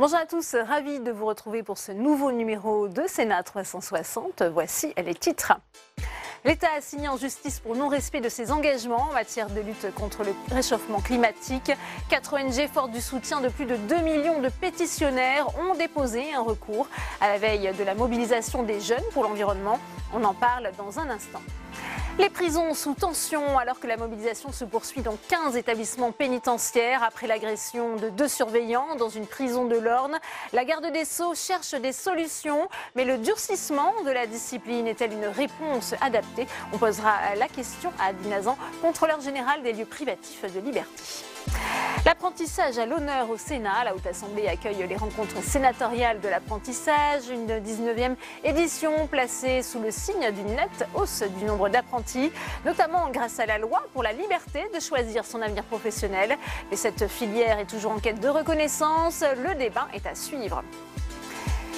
Bonjour à tous, ravi de vous retrouver pour ce nouveau numéro de Sénat 360. Voici les titres. L'État a signé en justice pour non-respect de ses engagements en matière de lutte contre le réchauffement climatique. 4 ONG fortes du soutien de plus de 2 millions de pétitionnaires ont déposé un recours à la veille de la mobilisation des jeunes pour l'environnement. On en parle dans un instant. Les prisons sous tension alors que la mobilisation se poursuit dans 15 établissements pénitentiaires après l'agression de 2 surveillants dans une prison de l'Orne. La garde des Sceaux cherche des solutions, mais le durcissement de la discipline est-elle une réponse adaptée? On posera la question à Adi Nazan, contrôleur général des lieux privatifs de liberté. L'apprentissage à l'honneur au Sénat. La Haute Assemblée accueille les rencontres sénatoriales de l'apprentissage, une 19e édition placée sous le signe d'une nette hausse du nombre d'apprentis, notamment grâce à la loi pour la liberté de choisir son avenir professionnel. Mais cette filière est toujours en quête de reconnaissance. Le débat est à suivre.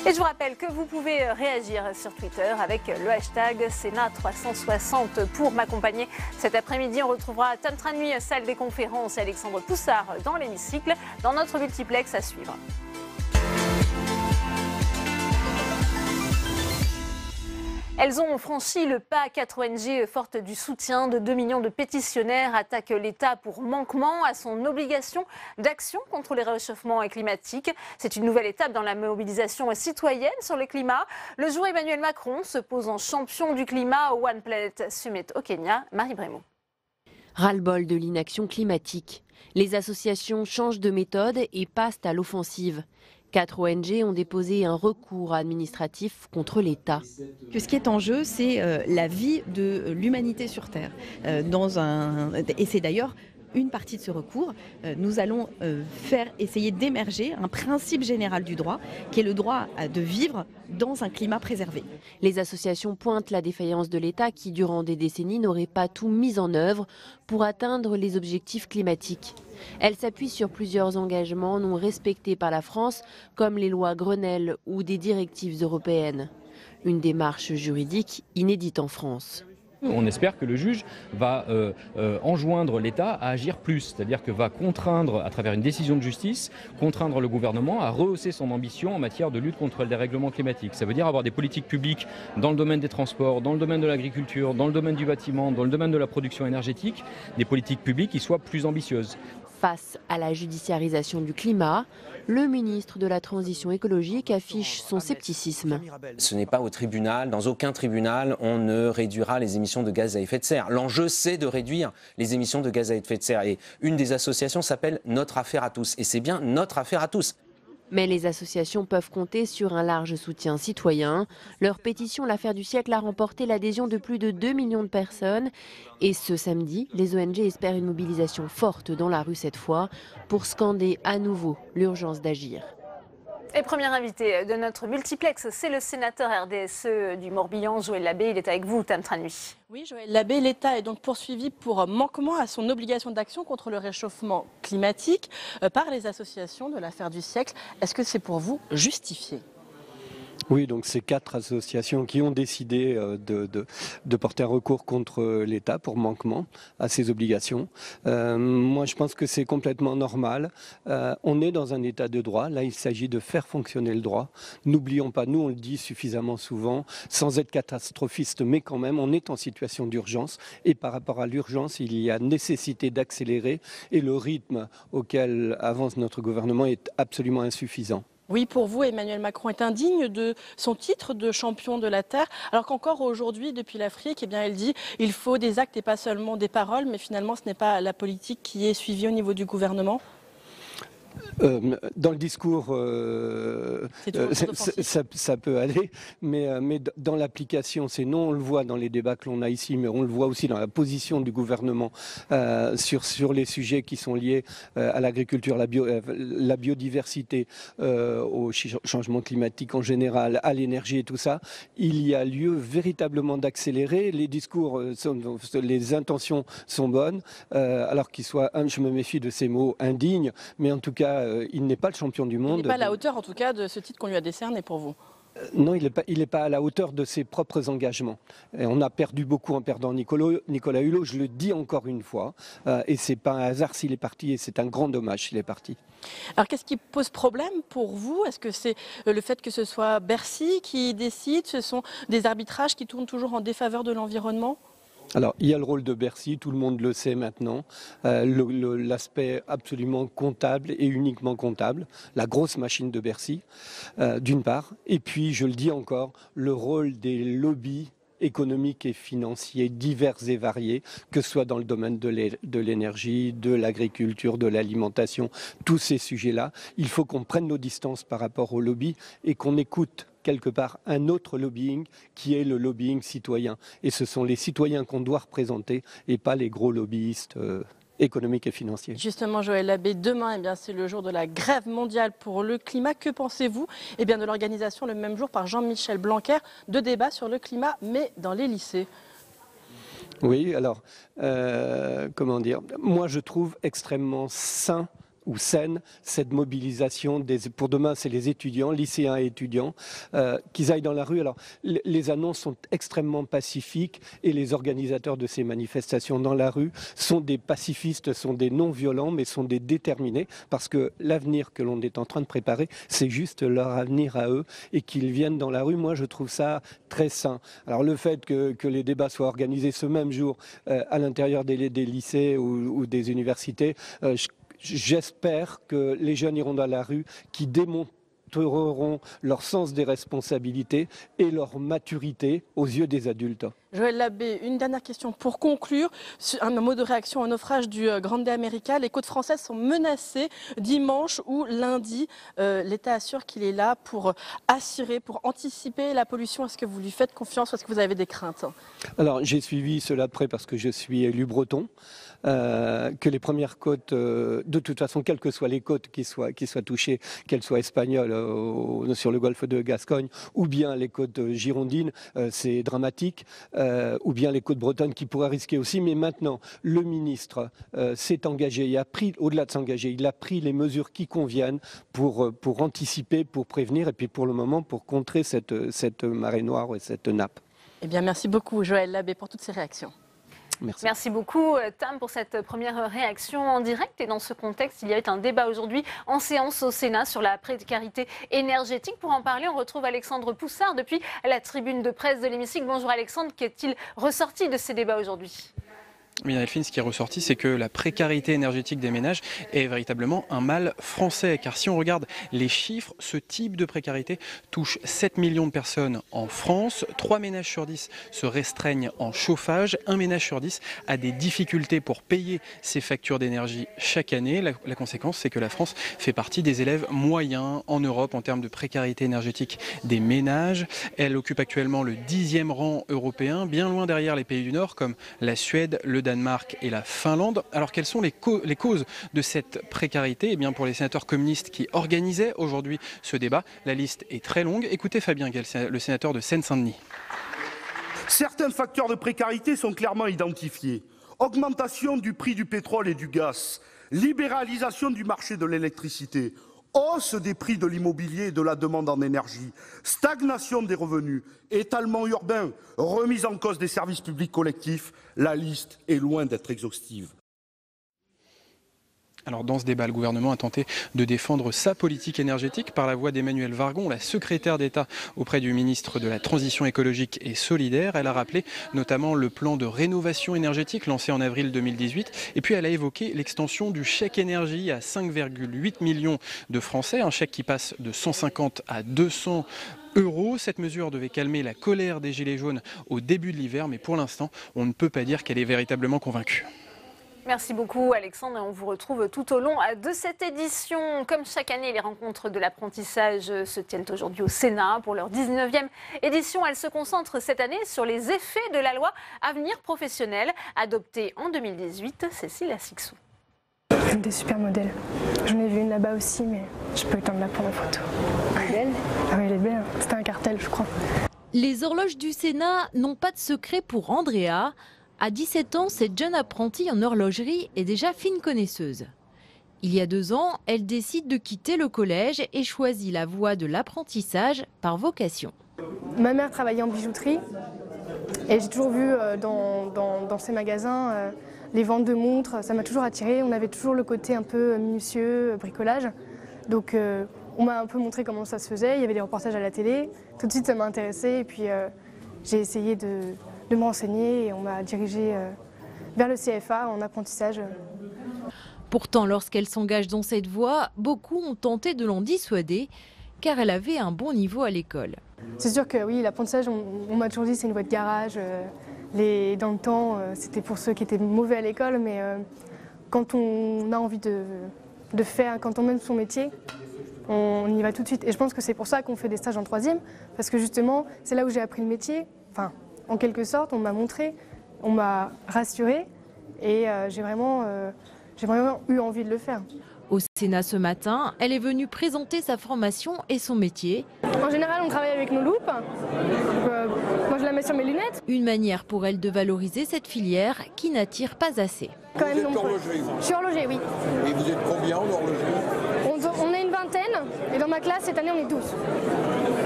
Et je vous rappelle que vous pouvez réagir sur Twitter avec le hashtag Sénat360 pour m'accompagner. Cet après-midi, on retrouvera Tantra Nuit, salle des conférences et Alexandre Poussard dans l'hémicycle, dans notre multiplex à suivre. Elles ont franchi le pas. 4 ONG fortes du soutien de 2 millions de pétitionnaires attaquent l'État pour manquement à son obligation d'action contre les réchauffements climatiques. C'est une nouvelle étape dans la mobilisation citoyenne sur le climat. Le jour Emmanuel Macron se pose en champion du climat au One Planet Summit au Kenya. Marie Brémaud. Ras-le-bol de l'inaction climatique. Les associations changent de méthode et passent à l'offensive. 4 ONG ont déposé un recours administratif contre l'État. Ce qui est en jeu, c'est la vie de l'humanité sur Terre. Et c'est d'ailleurs une partie de ce recours. Nous allons essayer d'émerger un principe général du droit, qui est le droit de vivre dans un climat préservé. Les associations pointent la défaillance de l'État qui, durant des décennies, n'aurait pas tout mis en œuvre pour atteindre les objectifs climatiques. Elles s'appuient sur plusieurs engagements non respectés par la France, comme les lois Grenelle ou des directives européennes. Une démarche juridique inédite en France. On espère que le juge va enjoindre l'État à agir plus, c'est-à-dire que va contraindre, à travers une décision de justice, contraindre le gouvernement à rehausser son ambition en matière de lutte contre le dérèglement climatique. Ça veut dire avoir des politiques publiques dans le domaine des transports, dans le domaine de l'agriculture, dans le domaine du bâtiment, dans le domaine de la production énergétique, des politiques publiques qui soient plus ambitieuses. Face à la judiciarisation du climat, le ministre de la Transition écologique affiche son scepticisme. Ce n'est pas au tribunal, dans aucun tribunal, on ne réduira les émissions de gaz à effet de serre. L'enjeu, c'est de réduire les émissions de gaz à effet de serre. Et une des associations s'appelle Notre Affaire à tous. Et c'est bien notre affaire à tous. Mais les associations peuvent compter sur un large soutien citoyen. Leur pétition L'Affaire du siècle a remporté l'adhésion de plus de 2 millions de personnes. Et ce samedi, les ONG espèrent une mobilisation forte dans la rue cette fois pour scander à nouveau l'urgence d'agir. Et premier invité de notre multiplex, c'est le sénateur RDSE du Morbihan, Joël Labbé. Il est avec vous, Tantra Nuit. Oui, Joël Labbé, l'État est donc poursuivi pour manquement à son obligation d'action contre le réchauffement climatique par les associations de l'Affaire du siècle. Est-ce que c'est pour vous justifié ? Oui, donc c'est 4 associations qui ont décidé de porter un recours contre l'État pour manquement à ses obligations. Moi, je pense que c'est complètement normal. On est dans un état de droit. Là, il s'agit de faire fonctionner le droit. N'oublions pas, nous, on le dit suffisamment souvent, sans être catastrophiste, mais quand même, on est en situation d'urgence. Et par rapport à l'urgence, il y a nécessité d'accélérer. Et le rythme auquel avance notre gouvernement est absolument insuffisant. Oui, pour vous, Emmanuel Macron est indigne de son titre de champion de la Terre, alors qu'encore aujourd'hui, depuis l'Afrique, eh bien, elle dit il faut des actes et pas seulement des paroles, mais finalement, ce n'est pas la politique qui est suivie au niveau du gouvernement. Dans le discours, ça peut aller, mais dans l'application, c'est non. On le voit dans les débats que l'on a ici, mais on le voit aussi dans la position du gouvernement sur les sujets qui sont liés à l'agriculture, la biodiversité, au changement climatique en général, à l'énergie et tout ça. Il y a lieu véritablement d'accélérer. Les discours, les intentions sont bonnes, alors qu'ils soient, je me méfie de ces mots, indignes, mais en tout cas, il n'est pas le champion du monde. Il n'est pas à la hauteur, en tout cas, de ce titre qu'on lui a décerné pour vous. Non, il n'est pas à la hauteur de ses propres engagements. Et on a perdu beaucoup en perdant Nicolas Hulot, je le dis encore une fois, et ce n'est pas un hasard s'il est parti, et c'est un grand dommage s'il est parti. Alors qu'est-ce qui pose problème pour vous? Est-ce que c'est le fait que ce soit Bercy qui décide? Ce sont des arbitrages qui tournent toujours en défaveur de l'environnement? Alors, il y a le rôle de Bercy, tout le monde le sait maintenant, l'aspect absolument comptable et uniquement comptable, la grosse machine de Bercy, d'une part, et puis, je le dis encore, le rôle des lobbies économiques et financiers divers et variés, que ce soit dans le domaine de l'énergie, de l'agriculture, de l'alimentation, tous ces sujets-là. Il faut qu'on prenne nos distances par rapport aux lobbies et qu'on écoute quelque part un autre lobbying qui est le lobbying citoyen. Et ce sont les citoyens qu'on doit représenter et pas les gros lobbyistes économiques et financiers. Justement, Joël Labbé, demain, c'est le jour de la grève mondiale pour le climat. Que pensez-vous de l'organisation le même jour par Jean-Michel Blanquer de débats sur le climat, mais dans les lycées? Oui, alors, comment dire, moi je trouve extrêmement sain ou saine cette mobilisation pour demain, c'est les étudiants, lycéens et étudiants, qu'ils aillent dans la rue. Alors, les annonces sont extrêmement pacifiques et les organisateurs de ces manifestations dans la rue sont des pacifistes, sont des non-violents, mais sont des déterminés, parce que l'avenir que l'on est en train de préparer, c'est juste leur avenir à eux, et qu'ils viennent dans la rue, moi je trouve ça très sain. Alors le fait que les débats soient organisés ce même jour à l'intérieur des lycées ou des universités, j'espère que les jeunes iront dans la rue, qui démontreront leur sens des responsabilités et leur maturité aux yeux des adultes. Joël Labbé, une dernière question pour conclure. Un mot de réaction au naufrage du Grande America. Les côtes françaises sont menacées dimanche ou lundi. L'État assure qu'il est là pour assurer, pour anticiper la pollution. Est-ce que vous lui faites confiance ou est-ce que vous avez des craintes? Alors j'ai suivi cela de près parce que je suis élu breton. Que les premières côtes, de toute façon, quelles que soient les côtes qui soient touchées, qu'elles soient espagnoles sur le golfe de Gascogne, ou bien les côtes girondines, c'est dramatique, ou bien les côtes bretonnes qui pourraient risquer aussi. Mais maintenant, le ministre s'est engagé, il a pris, au-delà de s'engager, il a pris les mesures qui conviennent pour anticiper, pour prévenir, et puis pour le moment, pour contrer cette marée noire et cette nappe. Merci beaucoup, Joël Labbé, pour toutes ces réactions. Merci beaucoup, Tam, pour cette première réaction en direct. Et dans ce contexte, il y a eu un débat aujourd'hui en séance au Sénat sur la précarité énergétique. Pour en parler, on retrouve Alexandre Poussard depuis la tribune de presse de l'hémicycle. Bonjour Alexandre, qu'est-il ressorti de ces débats aujourd'hui ? Bien Delphine, ce qui est ressorti, c'est que la précarité énergétique des ménages est véritablement un mal français. Car si on regarde les chiffres, ce type de précarité touche 7 millions de personnes en France. 3 ménages sur 10 se restreignent en chauffage. 1 ménage sur 10 a des difficultés pour payer ses factures d'énergie chaque année. La conséquence, c'est que la France fait partie des élèves moyens en Europe en termes de précarité énergétique des ménages. Elle occupe actuellement le 10e rang européen, bien loin derrière les pays du Nord comme la Suède, le Danemark et la Finlande. Alors quelles sont les causes de cette précarité ? Pour les sénateurs communistes qui organisaient aujourd'hui ce débat, la liste est très longue. Écoutez Fabien Guel, le sénateur de Seine-Saint-Denis. Certains facteurs de précarité sont clairement identifiés. Augmentation du prix du pétrole et du gaz, libéralisation du marché de l'électricité, hausse des prix de l'immobilier et de la demande en énergie, stagnation des revenus, étalement urbain, remise en cause des services publics collectifs, la liste est loin d'être exhaustive. Alors dans ce débat, le gouvernement a tenté de défendre sa politique énergétique par la voix d'Emmanuelle Wargon, la secrétaire d'État auprès du ministre de la Transition écologique et solidaire. Elle a rappelé notamment le plan de rénovation énergétique lancé en avril 2018. Et puis elle a évoqué l'extension du chèque énergie à 5,8 millions de Français, un chèque qui passe de 150 à 200 €. Cette mesure devait calmer la colère des Gilets jaunes au début de l'hiver, mais pour l'instant, on ne peut pas dire qu'elle est véritablement convaincue. Merci beaucoup Alexandre, et on vous retrouve tout au long de cette édition. Comme chaque année, les rencontres de l'apprentissage se tiennent aujourd'hui au Sénat pour leur 19e édition. Elles se concentrent cette année sur les effets de la loi Avenir professionnel, adoptée en 2018. Cécile Assixou. Des super modèles. J'en ai vu une là-bas aussi, mais j'ai pas eu le temps de la prendre en photo. Elle est belle ? Ah oui, elle est belle. C'était un cartel, je crois. Les horloges du Sénat n'ont pas de secret pour Andrea. À 17 ans, cette jeune apprentie en horlogerie est déjà fine connaisseuse. Il y a 2 ans, elle décide de quitter le collège et choisit la voie de l'apprentissage par vocation. Ma mère travaillait en bijouterie et j'ai toujours vu dans ces magasins les ventes de montres, ça m'a toujours attirée. On avait toujours le côté un peu minutieux, bricolage. Donc on m'a un peu montré comment ça se faisait, il y avait des reportages à la télé. Tout de suite ça m'a intéressée et puis j'ai essayé de me renseigner et on m'a dirigée vers le CFA en apprentissage. Pourtant, lorsqu'elle s'engage dans cette voie, beaucoup ont tenté de l'en dissuader car elle avait un bon niveau à l'école. C'est sûr que oui, l'apprentissage, on m'a toujours dit c'est une voie de garage. Dans le temps, c'était pour ceux qui étaient mauvais à l'école, mais quand on a envie de faire, quand on aime son métier, on y va tout de suite. Et je pense que c'est pour ça qu'on fait des stages en 3e, parce que justement, c'est là où j'ai appris le métier. Enfin, en quelque sorte, on m'a montré, on m'a rassurée, et j'ai vraiment eu envie de le faire. Au Sénat ce matin, elle est venue présenter sa formation et son métier. En général, on travaille avec nos loupes. Moi, je la mets sur mes lunettes. Une manière pour elle de valoriser cette filière qui n'attire pas assez. Quand même, vous êtes horloger, vous? Je suis horloger, oui. Et vous êtes combien en horlogerie? On est une vingtaine, et dans ma classe, cette année, on est 12.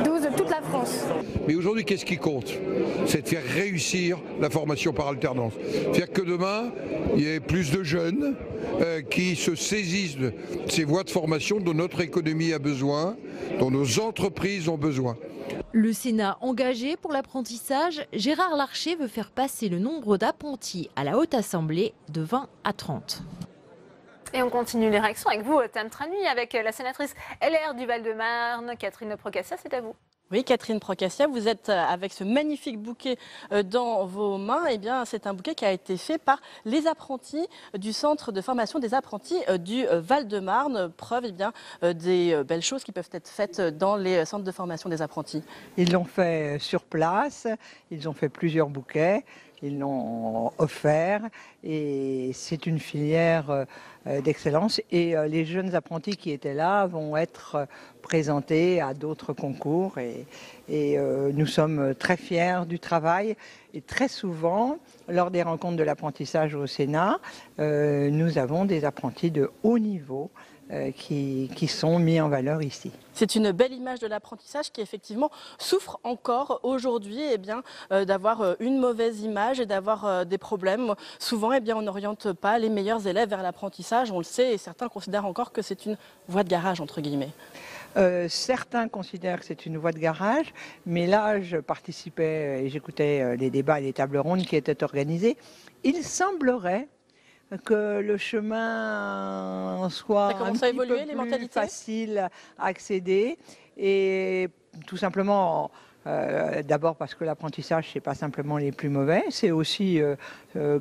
12 de toute la France. Mais aujourd'hui, qu'est-ce qui compte? C'est de faire réussir la formation par alternance. Faire que demain, il y ait plus de jeunes qui se saisissent de ces voies de formation dont notre économie a besoin, dont nos entreprises ont besoin. Le Sénat engagé pour l'apprentissage, Gérard Larcher veut faire passer le nombre d'apprentis à la Haute Assemblée de 20 à 30. Et on continue les réactions avec vous, Tam Tranui, avec la sénatrice LR du Val-de-Marne, Catherine Procaccia, c'est à vous. Oui, Catherine Procaccia, vous êtes avec ce magnifique bouquet dans vos mains. Eh bien, c'est un bouquet qui a été fait par les apprentis du centre de formation des apprentis du Val-de-Marne. Preuve des belles choses qui peuvent être faites dans les centres de formation des apprentis. Ils l'ont fait sur place, ils ont fait plusieurs bouquets. Ils l'ont offert et c'est une filière d'excellence. Et les jeunes apprentis qui étaient là vont être présentés à d'autres concours. Et nous sommes très fiers du travail. Et très souvent, lors des rencontres de l'apprentissage au Sénat, nous avons des apprentis de haut niveau qui sont mis en valeur ici. C'est une belle image de l'apprentissage qui effectivement souffre encore aujourd'hui d'avoir une mauvaise image et d'avoir des problèmes. Souvent, on n'oriente pas les meilleurs élèves vers l'apprentissage, on le sait, et certains considèrent encore que c'est une voie de garage, entre guillemets. Certains considèrent que c'est une voie de garage, mais là, je participais et j'écoutais les débats et les tables rondes qui étaient organisées. Il semblerait que le chemin soit un petit peu plus facile à accéder et tout simplement d'abord parce que l'apprentissage c'est pas simplement les plus mauvais, c'est aussi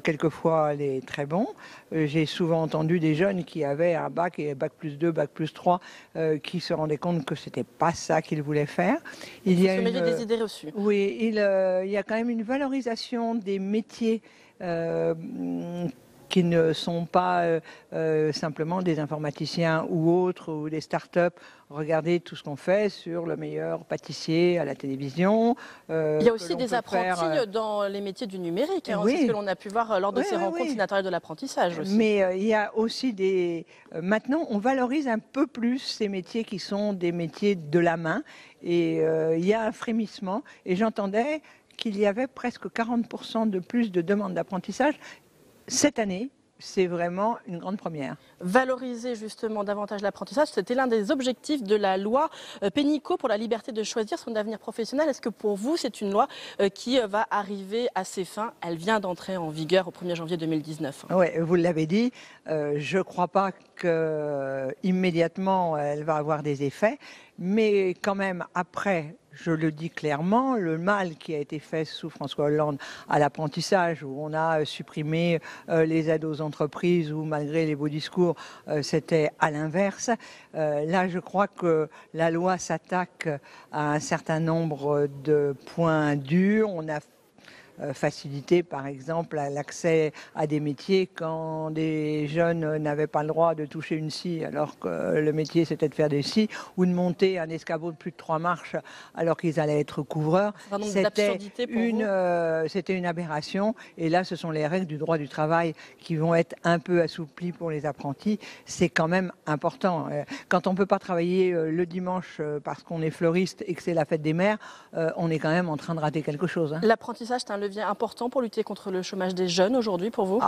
quelquefois les très bons. J'ai souvent entendu des jeunes qui avaient un bac et bac plus 2, bac plus 3 qui se rendaient compte que c'était pas ça qu'ils voulaient faire. Il y a des idées reçues. Oui, il y a quand même une valorisation des métiers qui ne sont pas simplement des informaticiens ou autres, ou des start-up. Regardez tout ce qu'on fait sur le meilleur pâtissier à la télévision. Il y a aussi des apprentis dans les métiers du numérique. Oui. C'est ce que l'on a pu voir lors de ces rencontres sénatoriales de l'apprentissage aussi. Mais il y a aussi des... maintenant, on valorise un peu plus ces métiers qui sont des métiers de la main. Et il y a un frémissement. Et j'entendais qu'il y avait presque 40% de plus de demandes d'apprentissage cette année. C'est vraiment une grande première. Valoriser justement davantage l'apprentissage, c'était l'un des objectifs de la loi Pénicaud pour la liberté de choisir son avenir professionnel. Est-ce que pour vous, c'est une loi qui va arriver à ses fins? Elle vient d'entrer en vigueur au 1er janvier 2019. Oui, vous l'avez dit, je ne crois pas qu'immédiatement elle va avoir des effets, mais quand même après... Je le dis clairement, le mal qui a été fait sous François Hollande à l'apprentissage, où on a supprimé les aides aux entreprises, où malgré les beaux discours, c'était à l'inverse. Là, je crois que la loi s'attaque à un certain nombre de points durs. On a faciliter par exemple l'accès à des métiers quand des jeunes n'avaient pas le droit de toucher une scie alors que le métier c'était de faire des scies, ou de monter un escabeau de plus de 3 marches alors qu'ils allaient être couvreurs. C'était une aberration, et là ce sont les règles du droit du travail qui vont être un peu assouplies pour les apprentis. C'est quand même important. Quand on ne peut pas travailler le dimanche parce qu'on est fleuriste et que c'est la fête des mères, on est quand même en train de rater quelque chose. L'apprentissage, c'est un levier important pour lutter contre le chômage des jeunes aujourd'hui pour vous?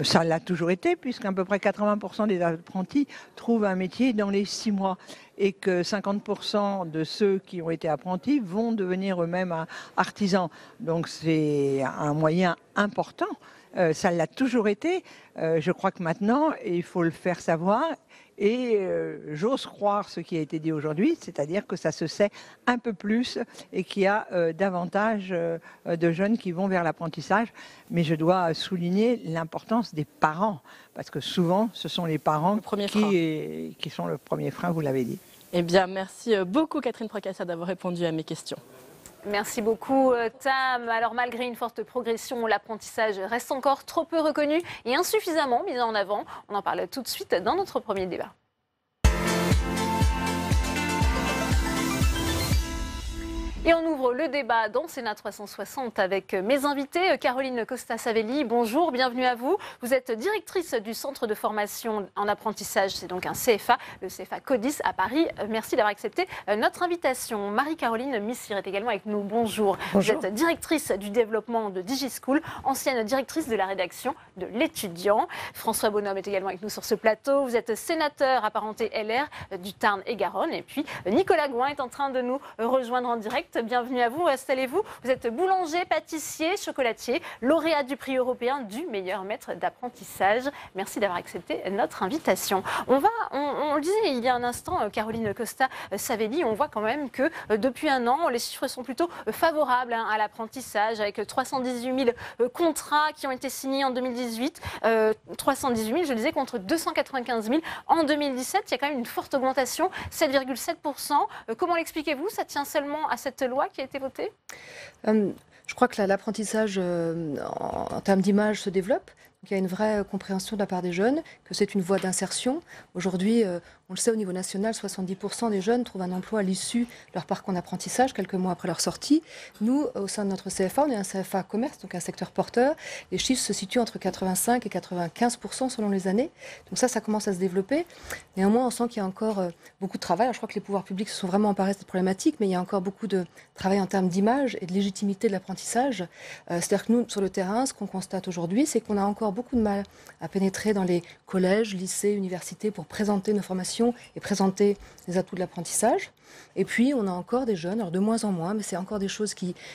Ça l'a toujours été, puisqu'à peu près 80% des apprentis trouvent un métier dans les 6 mois. Et que 50% de ceux qui ont été apprentis vont devenir eux-mêmes artisans. Donc c'est un moyen important. Ça l'a toujours été. Je crois que maintenant, il faut le faire savoir. Et j'ose croire ce qui a été dit aujourd'hui, c'est-à-dire que ça se sait un peu plus et qu'il y a davantage de jeunes qui vont vers l'apprentissage. Mais je dois souligner l'importance des parents, parce que souvent, ce sont les parents qui sont le premier frein, vous l'avez dit. Eh bien, merci beaucoup Catherine Procassa d'avoir répondu à mes questions. Merci beaucoup Tam. Alors malgré une forte progression, l'apprentissage reste encore trop peu reconnu et insuffisamment mis en avant. On en parle tout de suite dans notre premier débat. Et on ouvre le débat dans Sénat 360 avec mes invités. Caroline Costa-Savelli, bonjour, bienvenue à vous. Vous êtes directrice du Centre de formation en apprentissage, c'est donc un CFA, le CFA Codis à Paris. Merci d'avoir accepté notre invitation. Marie-Caroline Missire est également avec nous, bonjour. Bonjour. Vous êtes directrice du développement de DigiSchool, ancienne directrice de la rédaction de l'Étudiant. François Bonhomme est également avec nous sur ce plateau. Vous êtes sénateur apparenté LR du Tarn et Garonne. Et puis Nicolas Gouin est en train de nous rejoindre en direct. Bienvenue à vous, installez-vous. Vous êtes boulanger, pâtissier, chocolatier, lauréat du prix européen du meilleur maître d'apprentissage. Merci d'avoir accepté notre invitation. On le disait il y a un instant, Caroline Costa-Savelli, on voit quand même que depuis un an, les chiffres sont plutôt favorables à l'apprentissage, avec 318 000 contrats qui ont été signés en 2018, 318 000, je le disais, contre 295 000 en 2017. Il y a quand même une forte augmentation, 7,7%. Comment l'expliquez-vous? Ça tient seulement à cette loi qui a été votée? Je crois que l'apprentissage en termes d'image se développe. Donc, il y a une vraie compréhension de la part des jeunes que c'est une voie d'insertion. Aujourd'hui, on le sait au niveau national, 70% des jeunes trouvent un emploi à l'issue de leur parcours d'apprentissage, quelques mois après leur sortie. Nous, au sein de notre CFA, on est un CFA commerce, donc un secteur porteur. Les chiffres se situent entre 85 et 95% selon les années. Donc ça commence à se développer. Néanmoins, on sent qu'il y a encore beaucoup de travail. Alors, je crois que les pouvoirs publics se sont vraiment emparés de cette problématique, mais il y a encore beaucoup de travail en termes d'image et de légitimité de l'apprentissage. C'est-à-dire que nous, sur le terrain, ce qu'on constate aujourd'hui, c'est qu'on a encore beaucoup de mal à pénétrer dans les collèges, lycées, universités pour présenter nos formations et présenter les atouts de l'apprentissage. Et puis, on a encore des jeunes, alors de moins en moins, mais c'est encore des choses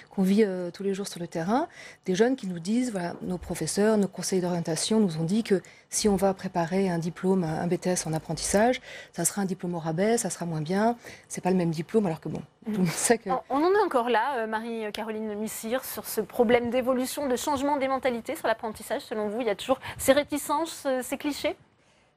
qu'on vit tous les jours sur le terrain, des jeunes qui nous disent, voilà, nos professeurs, nos conseillers d'orientation nous ont dit que si on va préparer un diplôme, un BTS en apprentissage, ça sera un diplôme au rabais, ça sera moins bien, c'est pas le même diplôme, alors que bon, tout le monde sait que... On en est encore là, Marie-Caroline Missire, sur ce problème d'évolution, de changement des mentalités sur l'apprentissage. Selon vous, il y a toujours ces réticences, ces clichés?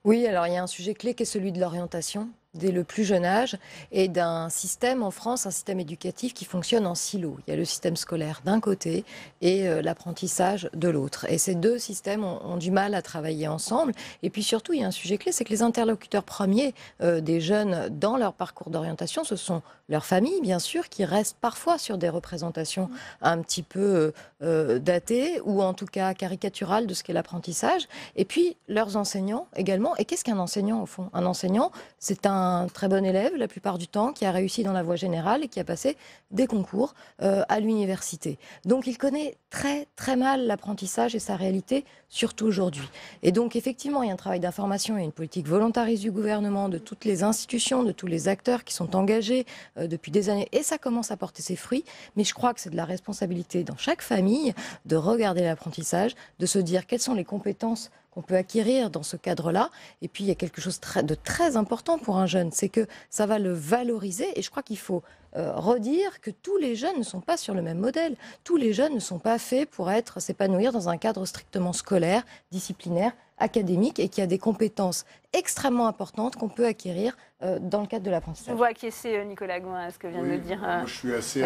Oui, alors il y a un sujet clé qui est celui de l'orientation dès le plus jeune âge et d'un système en France, un système éducatif qui fonctionne en silo. Il y a le système scolaire d'un côté et l'apprentissage de l'autre. Et ces deux systèmes ont du mal à travailler ensemble. Et puis surtout, il y a un sujet clé, c'est que les interlocuteurs premiers des jeunes dans leur parcours d'orientation, ce sont leurs familles, bien sûr, qui restent parfois sur des représentations un petit peu datées ou en tout cas caricaturales de ce qu'est l'apprentissage. Et puis leurs enseignants également. Et qu'est-ce qu'un enseignant au fond? Un enseignant, c'est un très bon élève la plupart du temps qui a réussi dans la voie générale et qui a passé des concours à l'université. Donc il connaît très très mal l'apprentissage et sa réalité, surtout aujourd'hui. Et donc effectivement, il y a un travail d'information et une politique volontariste du gouvernement, de toutes les institutions, de tous les acteurs qui sont engagés depuis des années et ça commence à porter ses fruits. Mais je crois que c'est de la responsabilité dans chaque famille de regarder l'apprentissage, de se dire quelles sont les compétences qu'on peut acquérir dans ce cadre-là. Et puis, il y a quelque chose de très important pour un jeune, c'est que ça va le valoriser. Et je crois qu'il faut redire que tous les jeunes ne sont pas sur le même modèle. Tous les jeunes ne sont pas faits pour s'épanouir dans un cadre strictement scolaire, disciplinaire, académique, et qu'il y a des compétences extrêmement importantes qu'on peut acquérir dans le cadre de l'apprentissage. On voit acquiescer Nicolas Gouin à ce que vient de dire je suis assez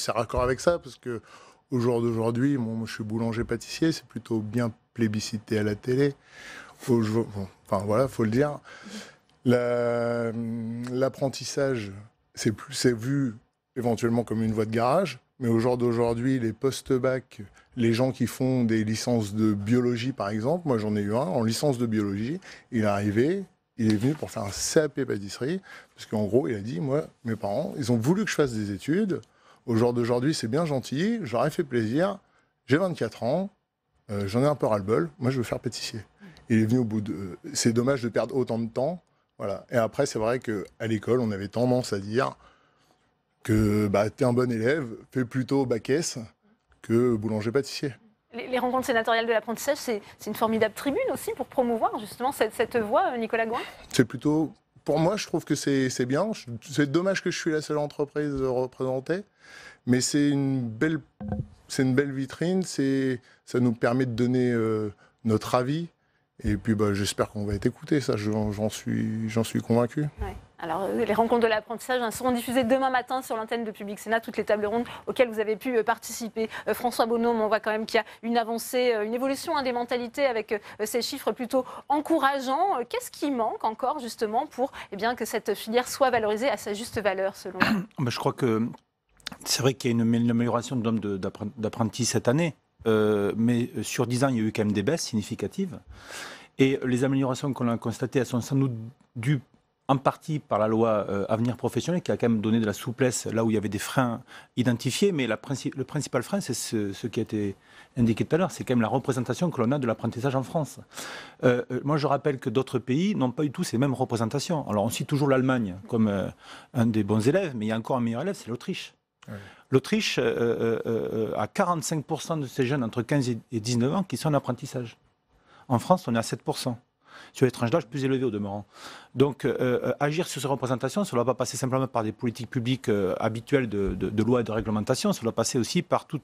raccord avec ça, parce que au jour d'aujourd'hui, moi je suis boulanger-pâtissier, c'est plutôt bien plébiscité à la télé. Enfin voilà, faut le dire. L'apprentissage, c'est vu éventuellement comme une voie de garage, mais au jour d'aujourd'hui, les post-bac, les gens qui font des licences de biologie par exemple, moi j'en ai eu un en licence de biologie, il est arrivé, il est venu pour faire un CAP pâtisserie, parce qu'en gros il a dit, moi, mes parents, ils ont voulu que je fasse des études, au jour d'aujourd'hui c'est bien gentil, j'aurais fait plaisir, j'ai 24 ans, j'en ai un peu ras-le-bol, moi je veux faire pâtissier. Il est venu au bout de... C'est dommage de perdre autant de temps. Voilà. Et après, c'est vrai qu'à l'école, on avait tendance à dire que t'es un bon élève, fais plutôt bac S que boulanger-pâtissier. Les rencontres sénatoriales de l'apprentissage, c'est une formidable tribune aussi pour promouvoir justement cette voie, Nicolas Gouin. C'est plutôt... Pour moi, je trouve que c'est bien. C'est dommage que je suis la seule entreprise représentée, mais c'est une belle vitrine. Ça nous permet de donner notre avis. Et puis j'espère qu'on va être écouté, ça j'en suis convaincu. Ouais. Alors les rencontres de l'apprentissage seront diffusées demain matin sur l'antenne de Public Sénat, toutes les tables rondes auxquelles vous avez pu participer. François Bonhomme, on voit quand même qu'il y a une avancée, une évolution des mentalités avec ces chiffres plutôt encourageants. Qu'est-ce qui manque encore justement pour que cette filière soit valorisée à sa juste valeur selon vous ? Je crois que c'est vrai qu'il y a une amélioration de nombre d'apprentis cette année. Mais sur 10 ans, il y a eu quand même des baisses significatives. Et les améliorations qu'on a constatées, elles sont sans doute dues en partie par la loi Avenir Professionnel, qui a quand même donné de la souplesse là où il y avait des freins identifiés. Mais le principal frein, c'est ce qui a été indiqué tout à l'heure, c'est quand même la représentation que l'on a de l'apprentissage en France. Moi, je rappelle que d'autres pays n'ont pas du tout ces mêmes représentations. Alors, on cite toujours l'Allemagne comme un des bons élèves, mais il y a encore un meilleur élève, c'est l'Autriche. Ouais. L'Autriche a 45% de ces jeunes entre 15 et 19 ans qui sont en apprentissage. En France, on est à 7%. Sur les tranches d'âge plus élevées au demeurant. Donc, agir sur ces représentations, ça ne doit pas passer simplement par des politiques publiques habituelles de loi et de réglementation, ça doit passer aussi par tout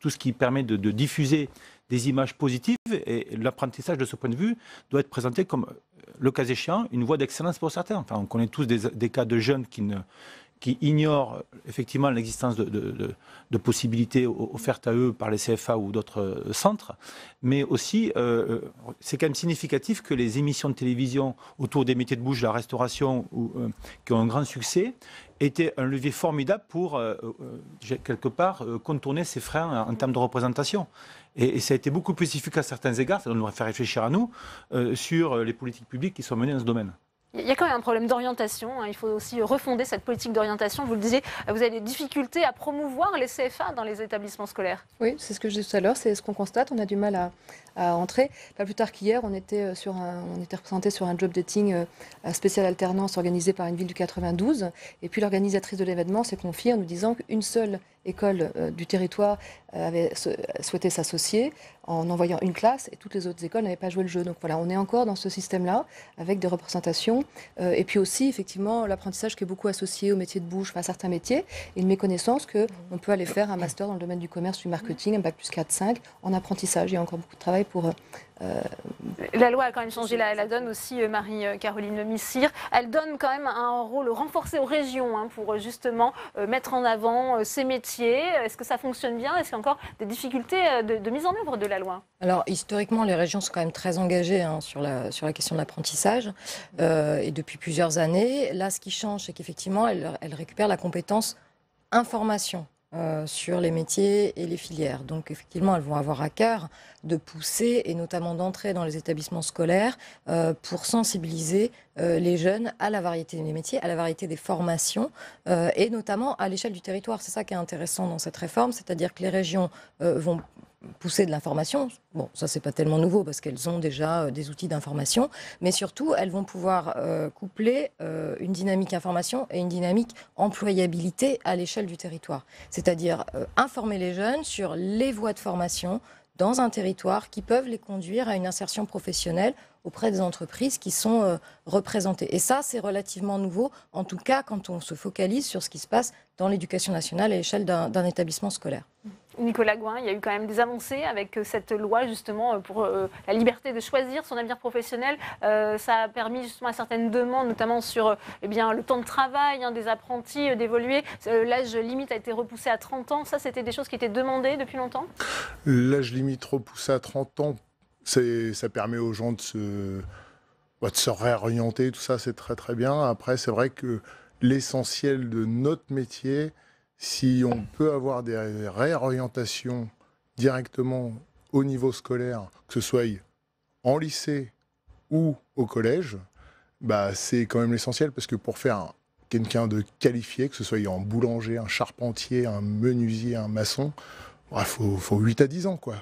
ce qui permet de diffuser des images positives. Et l'apprentissage, de ce point de vue, doit être présenté comme, le cas échéant, une voie d'excellence pour certains. Enfin, on connaît tous des cas de jeunes qui ignorent effectivement l'existence de possibilités offertes à eux par les CFA ou d'autres centres, mais aussi c'est quand même significatif que les émissions de télévision autour des métiers de bouche, de la restauration, qui ont un grand succès, étaient un levier formidable pour, quelque part, contourner ces freins en termes de représentation. Et ça a été beaucoup plus efficace à certains égards, ça doit nous faire réfléchir à nous, sur les politiques publiques qui sont menées dans ce domaine. Il y a quand même un problème d'orientation. Il faut aussi refonder cette politique d'orientation. Vous le disiez, vous avez des difficultés à promouvoir les CFA dans les établissements scolaires. Oui, c'est ce que je disais tout à l'heure. C'est ce qu'on constate. On a du mal à entrer. Pas plus tard qu'hier, on était représenté sur un job dating spécial alternance organisé par une ville du 92. Et puis l'organisatrice de l'événement s'est confiée en nous disant qu'une seule école du territoire avait souhaité s'associer en envoyant une classe et toutes les autres écoles n'avaient pas joué le jeu. Donc voilà, on est encore dans ce système-là avec des représentations et puis aussi effectivement l'apprentissage qui est beaucoup associé au métier de bouche, à certains métiers, et une méconnaissance qu'on peut aller faire un master dans le domaine du commerce, du marketing, un bac plus 4-5 en apprentissage. Il y a encore beaucoup de travail pour... La loi a quand même changé la donne aussi, Marie-Caroline Missire. Elle donne quand même un rôle renforcé aux régions pour justement mettre en avant ces métiers. Est-ce que ça fonctionne bien ? Est-ce qu'il y a encore des difficultés de mise en œuvre de la loi ? Alors historiquement, les régions sont quand même très engagées sur la question de l'apprentissage et depuis plusieurs années. Là, ce qui change, c'est qu'effectivement, elles récupèrent la compétence information. Sur les métiers et les filières. Donc effectivement, elles vont avoir à cœur de pousser et notamment d'entrer dans les établissements scolaires pour sensibiliser les jeunes à la variété des métiers, à la variété des formations et notamment à l'échelle du territoire. C'est ça qui est intéressant dans cette réforme, c'est-à-dire que les régions vont pousser de l'information. Bon, ça, c'est pas tellement nouveau parce qu'elles ont déjà des outils d'information, mais surtout, elles vont pouvoir coupler une dynamique information et une dynamique employabilité à l'échelle du territoire. C'est-à-dire informer les jeunes sur les voies de formation dans un territoire qui peuvent les conduire à une insertion professionnelle auprès des entreprises qui sont représentées. Et ça, c'est relativement nouveau, en tout cas quand on se focalise sur ce qui se passe dans l'éducation nationale à l'échelle d'un établissement scolaire. Nicolas Gouin, il y a eu quand même des avancées avec cette loi justement pour la liberté de choisir son avenir professionnel. Ça a permis justement à certaines demandes, notamment sur le temps de travail des apprentis, d'évoluer. L'âge limite a été repoussé à 30 ans. Ça, c'était des choses qui étaient demandées depuis longtemps? L'âge limite repoussé à 30 ans, ça permet aux gens de se réorienter, tout ça, c'est très très bien. Après, c'est vrai que l'essentiel de notre métier, si on peut avoir des réorientations directement au niveau scolaire, que ce soit en lycée ou au collège, c'est quand même l'essentiel, parce que pour faire quelqu'un de qualifié, que ce soit en boulanger, un charpentier, un menuisier, un maçon, il faut 8 à 10 ans, quoi.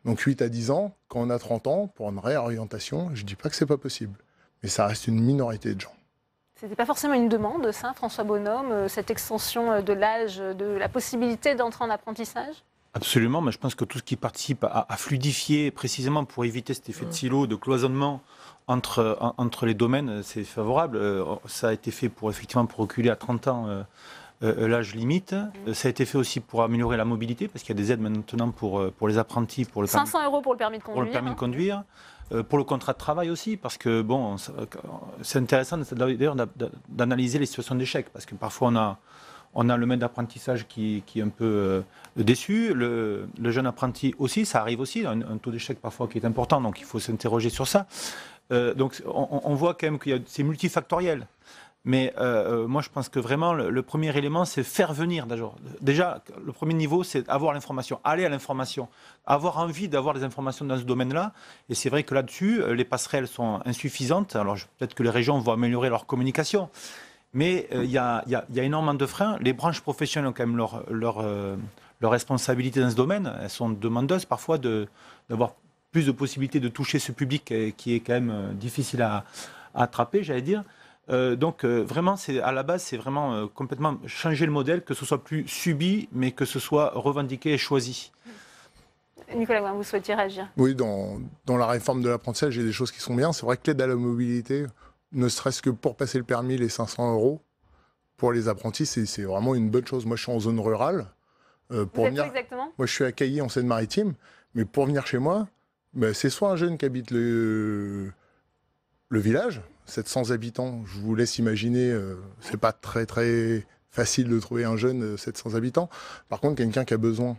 Donc 8 à 10 ans, quand on a 30 ans, pour une réorientation, je ne dis pas que ce n'est pas possible, mais ça reste une minorité de gens. C'était pas forcément une demande, ça, François Bonhomme, cette extension de l'âge, de la possibilité d'entrer en apprentissage? Absolument, mais je pense que tout ce qui participe à fluidifier, précisément pour éviter cet effet de silo, de cloisonnement entre les domaines, c'est favorable. Ça a été fait pour reculer à 30 ans l'âge limite. Ça a été fait aussi pour améliorer la mobilité, parce qu'il y a des aides maintenant pour les apprentis. Pour le 500 € pour le permis de conduire. Pour le permis de conduire. Pour le contrat de travail aussi, parce que c'est intéressant d'ailleurs d'analyser les situations d'échec, parce que parfois on a le maître d'apprentissage qui est un peu déçu, le jeune apprenti aussi, ça arrive aussi, un taux d'échec parfois qui est important, donc il faut s'interroger sur ça. Donc on voit quand même que c'est multifactoriel. Mais moi, je pense que vraiment, le premier élément, c'est faire venir. Déjà, le premier niveau, c'est avoir l'information, aller à l'information, avoir envie d'avoir des informations dans ce domaine-là. Et c'est vrai que là-dessus, les passerelles sont insuffisantes. Alors, peut-être que les régions vont améliorer leur communication. Mais il y a énormément de freins. Les branches professionnelles ont quand même leur responsabilité dans ce domaine. Elles sont demandeuses parfois d'avoir plus de possibilités de toucher ce public qui est quand même difficile à attraper, j'allais dire. Donc vraiment, à la base, c'est vraiment complètement changer le modèle, que ce soit plus subi, mais que ce soit revendiqué et choisi. Nicolas, vous souhaitiez réagir? Oui, dans la réforme de l'apprentissage, il y a des choses qui sont bien. C'est vrai que l'aide à la mobilité, ne serait-ce que pour passer le permis, les 500 € pour les apprentis, c'est vraiment une bonne chose. Moi, je suis en zone rurale. Vous êtes où exactement? Moi, je suis à Cailly, en Seine-Maritime. Mais pour venir chez moi, c'est soit un jeune qui habite le village, 700 habitants, je vous laisse imaginer, c'est pas très très facile de trouver un jeune 700 habitants. Par contre, quelqu'un qui a besoin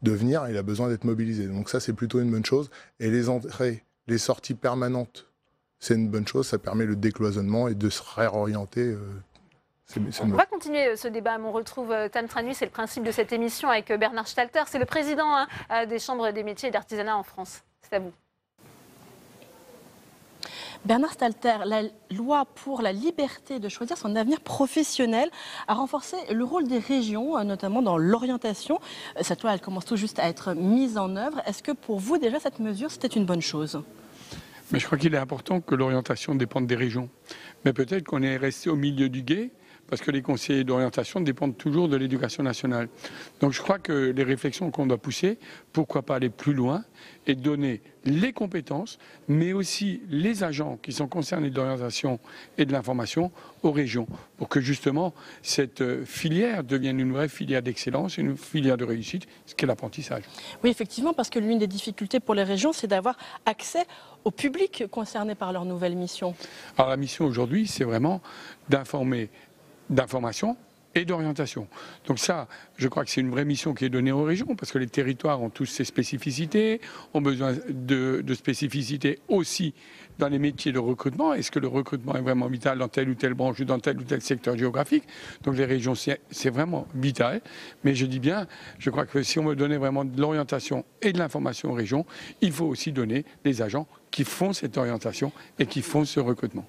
de venir, il a besoin d'être mobilisé. Donc ça, c'est plutôt une bonne chose. Et les entrées, les sorties permanentes, c'est une bonne chose. Ça permet le décloisonnement et de se réorienter. On va continuer ce débat. On retrouve Tam Tra Nuit, c'est le principe de cette émission, avec Bernard Stalter. C'est le président des chambres des métiers et d'artisanat en France. C'est à vous. Bernard Stalter, la loi pour la liberté de choisir son avenir professionnel a renforcé le rôle des régions, notamment dans l'orientation. Cette loi, elle commence tout juste à être mise en œuvre. Est-ce que pour vous, déjà, cette mesure, c'était une bonne chose? Mais je crois qu'il est important que l'orientation dépende des régions. Mais peut-être qu'on est resté au milieu du gué, parce que les conseillers d'orientation dépendent toujours de l'éducation nationale. Donc je crois que les réflexions qu'on doit pousser, pourquoi pas aller plus loin et donner les compétences, mais aussi les agents qui sont concernés de l'orientation et de l'information aux régions, pour que justement cette filière devienne une vraie filière d'excellence, une filière de réussite, ce qu'est l'apprentissage. Oui, effectivement, parce que l'une des difficultés pour les régions, c'est d'avoir accès au public concerné par leur nouvelle mission. Alors la mission aujourd'hui, c'est vraiment d'information et d'orientation. Donc ça, je crois que c'est une vraie mission qui est donnée aux régions, parce que les territoires ont tous ces spécificités, ont besoin de spécificités aussi dans les métiers de recrutement. Est-ce que le recrutement est vraiment vital dans telle ou telle branche ou dans tel ou tel secteur géographique? Donc les régions, c'est vraiment vital. Mais je dis bien, je crois que si on veut donner vraiment de l'orientation et de l'information aux régions, il faut aussi donner des agents qui font cette orientation et qui font ce recrutement.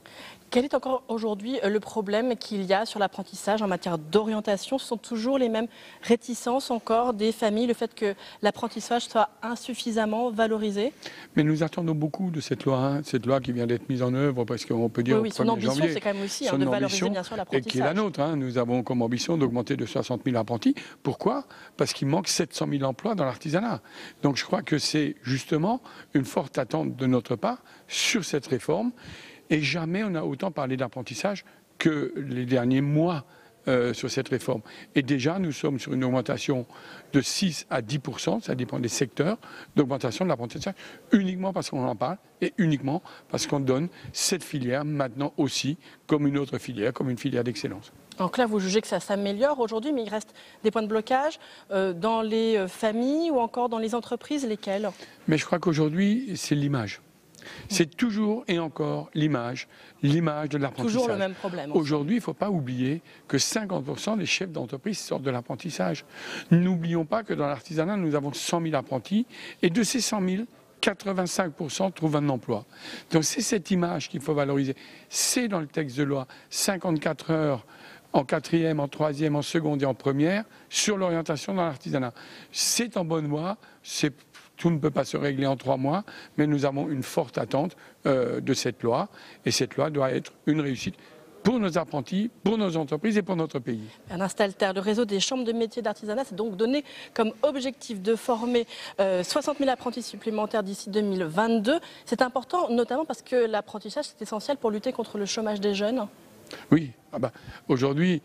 Quel est encore aujourd'hui le problème qu'il y a sur l'apprentissage en matière d'orientation? Ce sont toujours les mêmes réticences encore des familles, le fait que l'apprentissage soit insuffisamment valorisé? Mais nous attendons beaucoup de cette loi qui vient d'être mise en œuvre, parce qu'on peut dire oui, son ambition, c'est quand même aussi de valoriser bien sûr l'apprentissage. Et qui est la nôtre. Nous avons comme ambition d'augmenter de 60 000 apprentis. Pourquoi? Parce qu'il manque 700 000 emplois dans l'artisanat. Donc je crois que c'est justement une forte attente de notre part sur cette réforme. Et jamais on a autant parlé d'apprentissage que les derniers mois sur cette réforme. Et déjà, nous sommes sur une augmentation de 6 à 10%, ça dépend des secteurs, d'augmentation de l'apprentissage, uniquement parce qu'on en parle et uniquement parce qu'on donne cette filière maintenant aussi comme une autre filière, comme une filière d'excellence. Donc là, vous jugez que ça s'améliore aujourd'hui, mais il reste des points de blocage dans les familles ou encore dans les entreprises, lesquelles? Mais je crois qu'aujourd'hui, c'est l'image. C'est toujours et encore l'image de l'apprentissage. Toujours le même problème. Aujourd'hui, il ne faut pas oublier que 50% des chefs d'entreprise sortent de l'apprentissage. N'oublions pas que dans l'artisanat, nous avons 100 000 apprentis et de ces 100 000, 85% trouvent un emploi. Donc c'est cette image qu'il faut valoriser. C'est dans le texte de loi 54 heures en quatrième, en troisième, en seconde et en première sur l'orientation dans l'artisanat. C'est en bonne voie, tout ne peut pas se régler en 3 mois, mais nous avons une forte attente de cette loi et cette loi doit être une réussite pour nos apprentis, pour nos entreprises et pour notre pays. Bernard Stalter, le réseau des chambres de métiers d'artisanat s'est donc donné comme objectif de former 60 000 apprentis supplémentaires d'ici 2022. C'est important notamment parce que l'apprentissage c'est essentiel pour lutter contre le chômage des jeunes. Oui, aujourd'hui,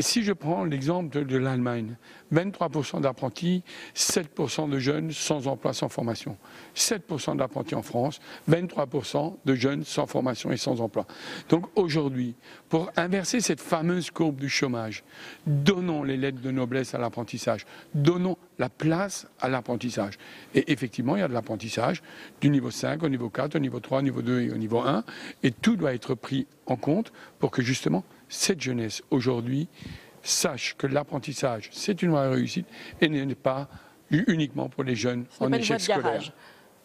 si je prends l'exemple de l'Allemagne, 23% d'apprentis, 7% de jeunes sans emploi, sans formation. 7% d'apprentis en France, 23% de jeunes sans formation et sans emploi. Donc aujourd'hui, pour inverser cette fameuse courbe du chômage, donnons les lettres de noblesse à l'apprentissage, donnons la place à l'apprentissage. Et effectivement, il y a de l'apprentissage du niveau 5 au niveau 4, au niveau 3, au niveau 2 et au niveau 1. Et tout doit être pris en compte pour que justement cette jeunesse aujourd'hui sache que l'apprentissage c'est une vraie réussite et n'est pas uniquement pour les jeunes en échec scolaire.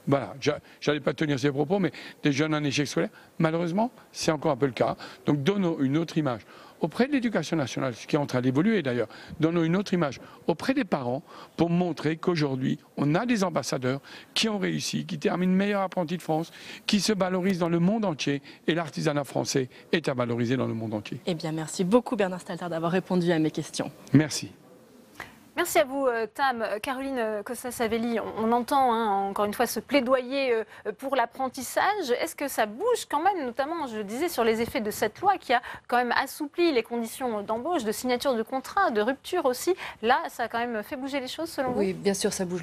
Voilà, j'allais pas tenir ces propos, mais des jeunes en échec scolaire, malheureusement, c'est encore un peu le cas. Donc donnons une autre image auprès de l'éducation nationale, ce qui est en train d'évoluer d'ailleurs, donnons une autre image auprès des parents pour montrer qu'aujourd'hui, on a des ambassadeurs qui ont réussi, qui terminent meilleur apprenti de France, qui se valorisent dans le monde entier et l'artisanat français est à valoriser dans le monde entier. Eh bien, merci beaucoup Bernard Stalter d'avoir répondu à mes questions. Merci. Merci à vous, Tam. Caroline Costa-Savelli, on entend encore une fois ce plaidoyer pour l'apprentissage. Est-ce que ça bouge quand même, notamment, je le disais, sur les effets de cette loi qui a quand même assoupli les conditions d'embauche, de signature de contrat, de rupture aussi. Là, ça a quand même fait bouger les choses, selon vous? Oui, bien sûr, ça bouge.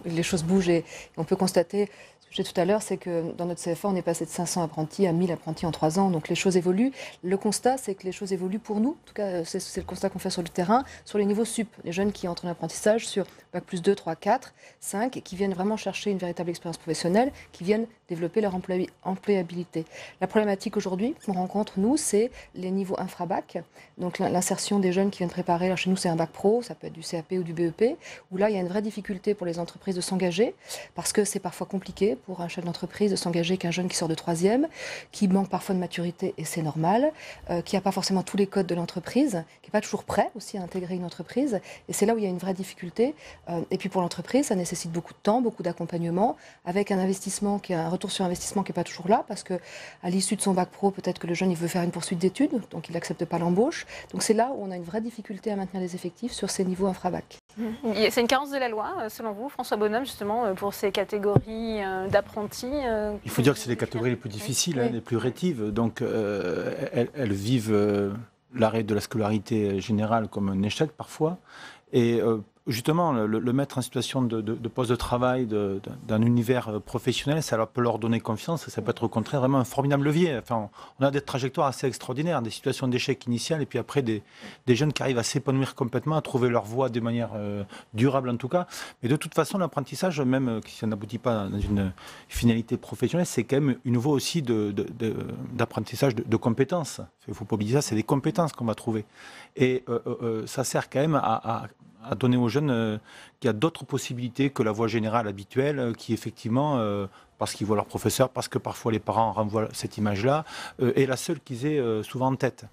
Les choses bougent et on peut constater, ce que j'ai dit tout à l'heure, c'est que dans notre CFA, on est passé de 500 apprentis à 1000 apprentis en 3 ans. Donc les choses évoluent. Le constat, c'est que les choses évoluent pour nous. En tout cas, c'est le constat qu'on fait sur le terrain, sur les niveaux sup. Les jeunes qui entrent en apprentissage sur Bac plus 2, 3, 4, 5, et qui viennent vraiment chercher une véritable expérience professionnelle, qui viennent développer leur employabilité. La problématique aujourd'hui qu'on rencontre, nous, c'est les niveaux infra-bac. Donc l'insertion des jeunes qui viennent préparer, alors chez nous c'est un bac pro, ça peut être du CAP ou du BEP, où là il y a une vraie difficulté pour les entreprises de s'engager, parce que c'est parfois compliqué pour un chef d'entreprise de s'engager qu'un jeune qui sort de 3e, qui manque parfois de maturité, et c'est normal, qui n'a pas forcément tous les codes de l'entreprise, qui n'est pas toujours prêt aussi à intégrer une entreprise, et c'est là où il y a une vraie difficulté. Et puis pour l'entreprise, ça nécessite beaucoup de temps, beaucoup d'accompagnement, avec un investissement qui a un retour sur investissement qui n'est pas toujours là, parce qu'à l'issue de son bac pro, peut-être que le jeune il veut faire une poursuite d'études, donc il n'accepte pas l'embauche. Donc c'est là où on a une vraie difficulté à maintenir les effectifs sur ces niveaux infra-bac. C'est une carence de la loi, selon vous, François Bonhomme, justement, pour ces catégories d'apprentis? Il faut dire que c'est les catégories les plus difficiles, les plus rétives. Donc elles vivent l'arrêt de la scolarité générale comme un échec parfois. Et justement, le mettre en situation de poste de travail, d'un univers professionnel, ça peut leur donner confiance, ça peut être au contraire vraiment un formidable levier. Enfin, on a des trajectoires assez extraordinaires, des situations d'échec initiales, et puis après des jeunes qui arrivent à s'épanouir complètement, à trouver leur voie de manière durable en tout cas. Mais de toute façon, l'apprentissage, même si ça n'aboutit pas dans une finalité professionnelle, c'est quand même une voie aussi d'apprentissage de compétences. Il ne faut pas oublier ça, c'est des compétences qu'on va trouver. Et ça sert quand même à donner aux jeunes qu'il y a d'autres possibilités que la voie générale habituelle, qui effectivement, parce qu'ils voient leur professeur, parce que parfois les parents renvoient cette image-là, est la seule qu'ils aient souvent en tête.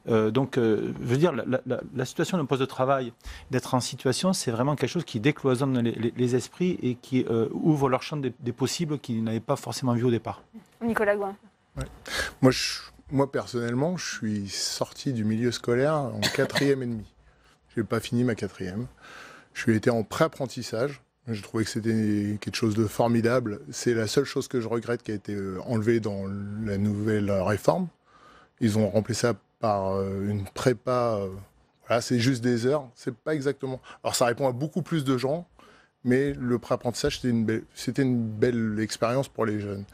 Donc, je veux dire, la situation d'un poste de travail, d'être en situation, c'est vraiment quelque chose qui décloisonne les esprits et qui ouvre leur champ des possibles qu'ils n'avaient pas forcément vu au départ. Nicolas Gouin. Ouais. Moi, personnellement, je suis sorti du milieu scolaire en 4e et demi. Je n'ai pas fini ma 4e. Je suis été en pré-apprentissage. J'ai trouvé que c'était quelque chose de formidable. C'est la seule chose que je regrette qui a été enlevée dans la nouvelle réforme. Ils ont remplacé ça par une prépa. Voilà, c'est juste des heures. C'est pas exactement. Alors ça répond à beaucoup plus de gens, mais le pré-apprentissage, c'était une belle expérience pour les jeunes.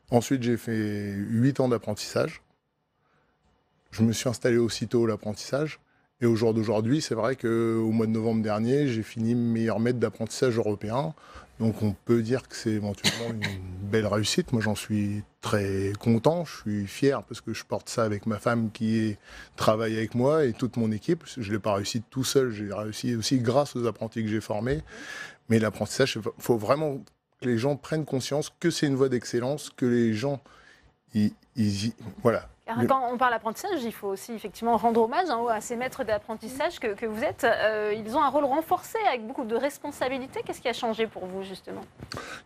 Ensuite, j'ai fait 8 ans d'apprentissage. Je me suis installé aussitôt à l'apprentissage. Et au jour d'aujourd'hui, c'est vrai qu'au mois de novembre dernier, j'ai fini meilleur maître d'apprentissage européen. Donc on peut dire que c'est éventuellement une belle réussite. Moi, j'en suis très content. Je suis fier parce que je porte ça avec ma femme qui travaille avec moi et toute mon équipe. Je ne l'ai pas réussi tout seul. J'ai réussi aussi grâce aux apprentis que j'ai formés. Mais l'apprentissage, il faut vraiment que les gens prennent conscience que c'est une voie d'excellence, que les gens, voilà. Car quand on parle d'apprentissage, il faut aussi effectivement rendre hommage à ces maîtres d'apprentissage que vous êtes. Ils ont un rôle renforcé avec beaucoup de responsabilités. Qu'est-ce qui a changé pour vous, justement?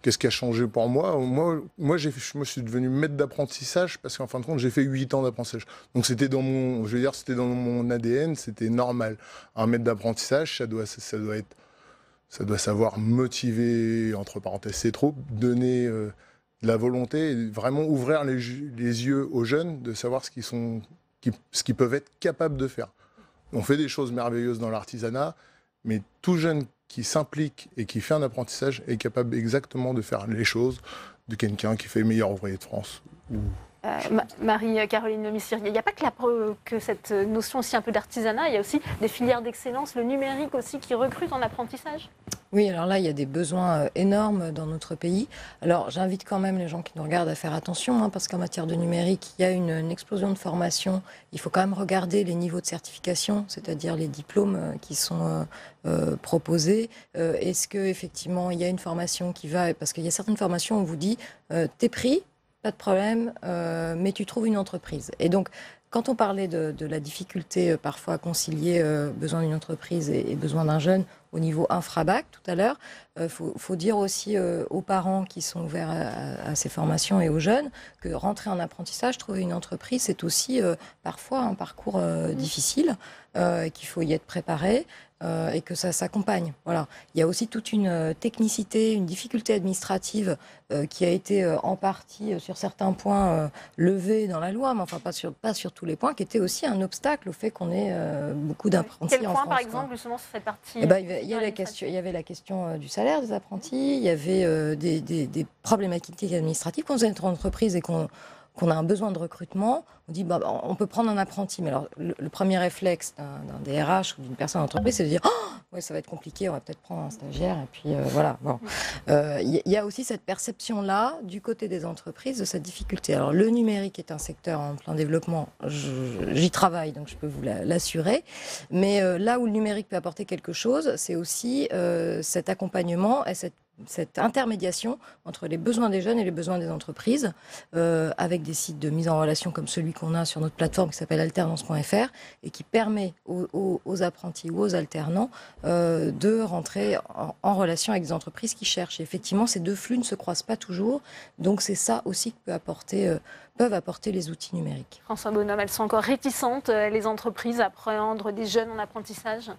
Qu'est-ce qui a changé pour moi? Moi, je me suis devenu maître d'apprentissage parce qu'en fin de compte, j'ai fait 8 ans d'apprentissage. Donc c'était dans mon, je veux dire, c'était dans mon ADN, c'était normal. Un maître d'apprentissage, ça doit savoir motiver, entre parenthèses, ses troupes, donner de la volonté, et vraiment ouvrir les yeux aux jeunes, de savoir ce qu'ils peuvent être capables de faire. On fait des choses merveilleuses dans l'artisanat, mais tout jeune qui s'implique et qui fait un apprentissage est capable exactement de faire les choses de quelqu'un qui fait le meilleur ouvrier de France. Marie-Caroline Lemissire, il n'y a pas que cette notion aussi un peu d'artisanat, il y a aussi des filières d'excellence, le numérique aussi qui recrute en apprentissage. Oui, alors là, il y a des besoins énormes dans notre pays. Alors, j'invite quand même les gens qui nous regardent à faire attention, parce qu'en matière de numérique, il y a une explosion de formation. Il faut quand même regarder les niveaux de certification, c'est-à-dire les diplômes qui sont proposés. Est-ce qu'effectivement, il y a une formation qui va... Parce qu'il y a certaines formations où on vous dit, t'es pris, pas de problème, mais tu trouves une entreprise. Et donc, quand on parlait de la difficulté parfois à concilier besoin d'une entreprise et besoin d'un jeune au niveau infra-bac tout à l'heure, faut dire aussi aux parents qui sont ouverts à ces formations et aux jeunes que rentrer en apprentissage, trouver une entreprise, c'est aussi parfois un parcours difficile, qu'il faut y être préparé. Et que ça s'accompagne. Voilà. Il y a aussi toute une technicité, une difficulté administrative qui a été en partie, sur certains points, levée dans la loi, mais enfin pas sur tous les points, qui était aussi un obstacle au fait qu'on ait beaucoup d'apprentis en France. Quel point, par exemple, justement, sur cette partie il y avait la question du salaire des apprentis, il y avait des problématiques administratives. Quand vous êtes en entreprise et qu'on a un besoin de recrutement, on dit on peut prendre un apprenti. Mais alors, le premier réflexe d'un DRH ou d'une personne d'entreprise, c'est de dire ouais, ça va être compliqué, on va peut-être prendre un stagiaire. Et puis voilà. Bon. Il y a aussi cette perception-là du côté des entreprises de cette difficulté. Alors, le numérique est un secteur en plein développement. J'y travaille, donc je peux vous l'assurer. Mais là où le numérique peut apporter quelque chose, c'est aussi cet accompagnement et cette intermédiation entre les besoins des jeunes et les besoins des entreprises, avec des sites de mise en relation comme celui qu'on a sur notre plateforme qui s'appelle alternance.fr et qui permet aux apprentis ou aux alternants de rentrer en relation avec des entreprises qui cherchent. Et effectivement, ces deux flux ne se croisent pas toujours, donc c'est ça aussi que peuvent apporter les outils numériques. François Bonhomme, elles sont encore réticentes, les entreprises, à prendre des jeunes en apprentissage?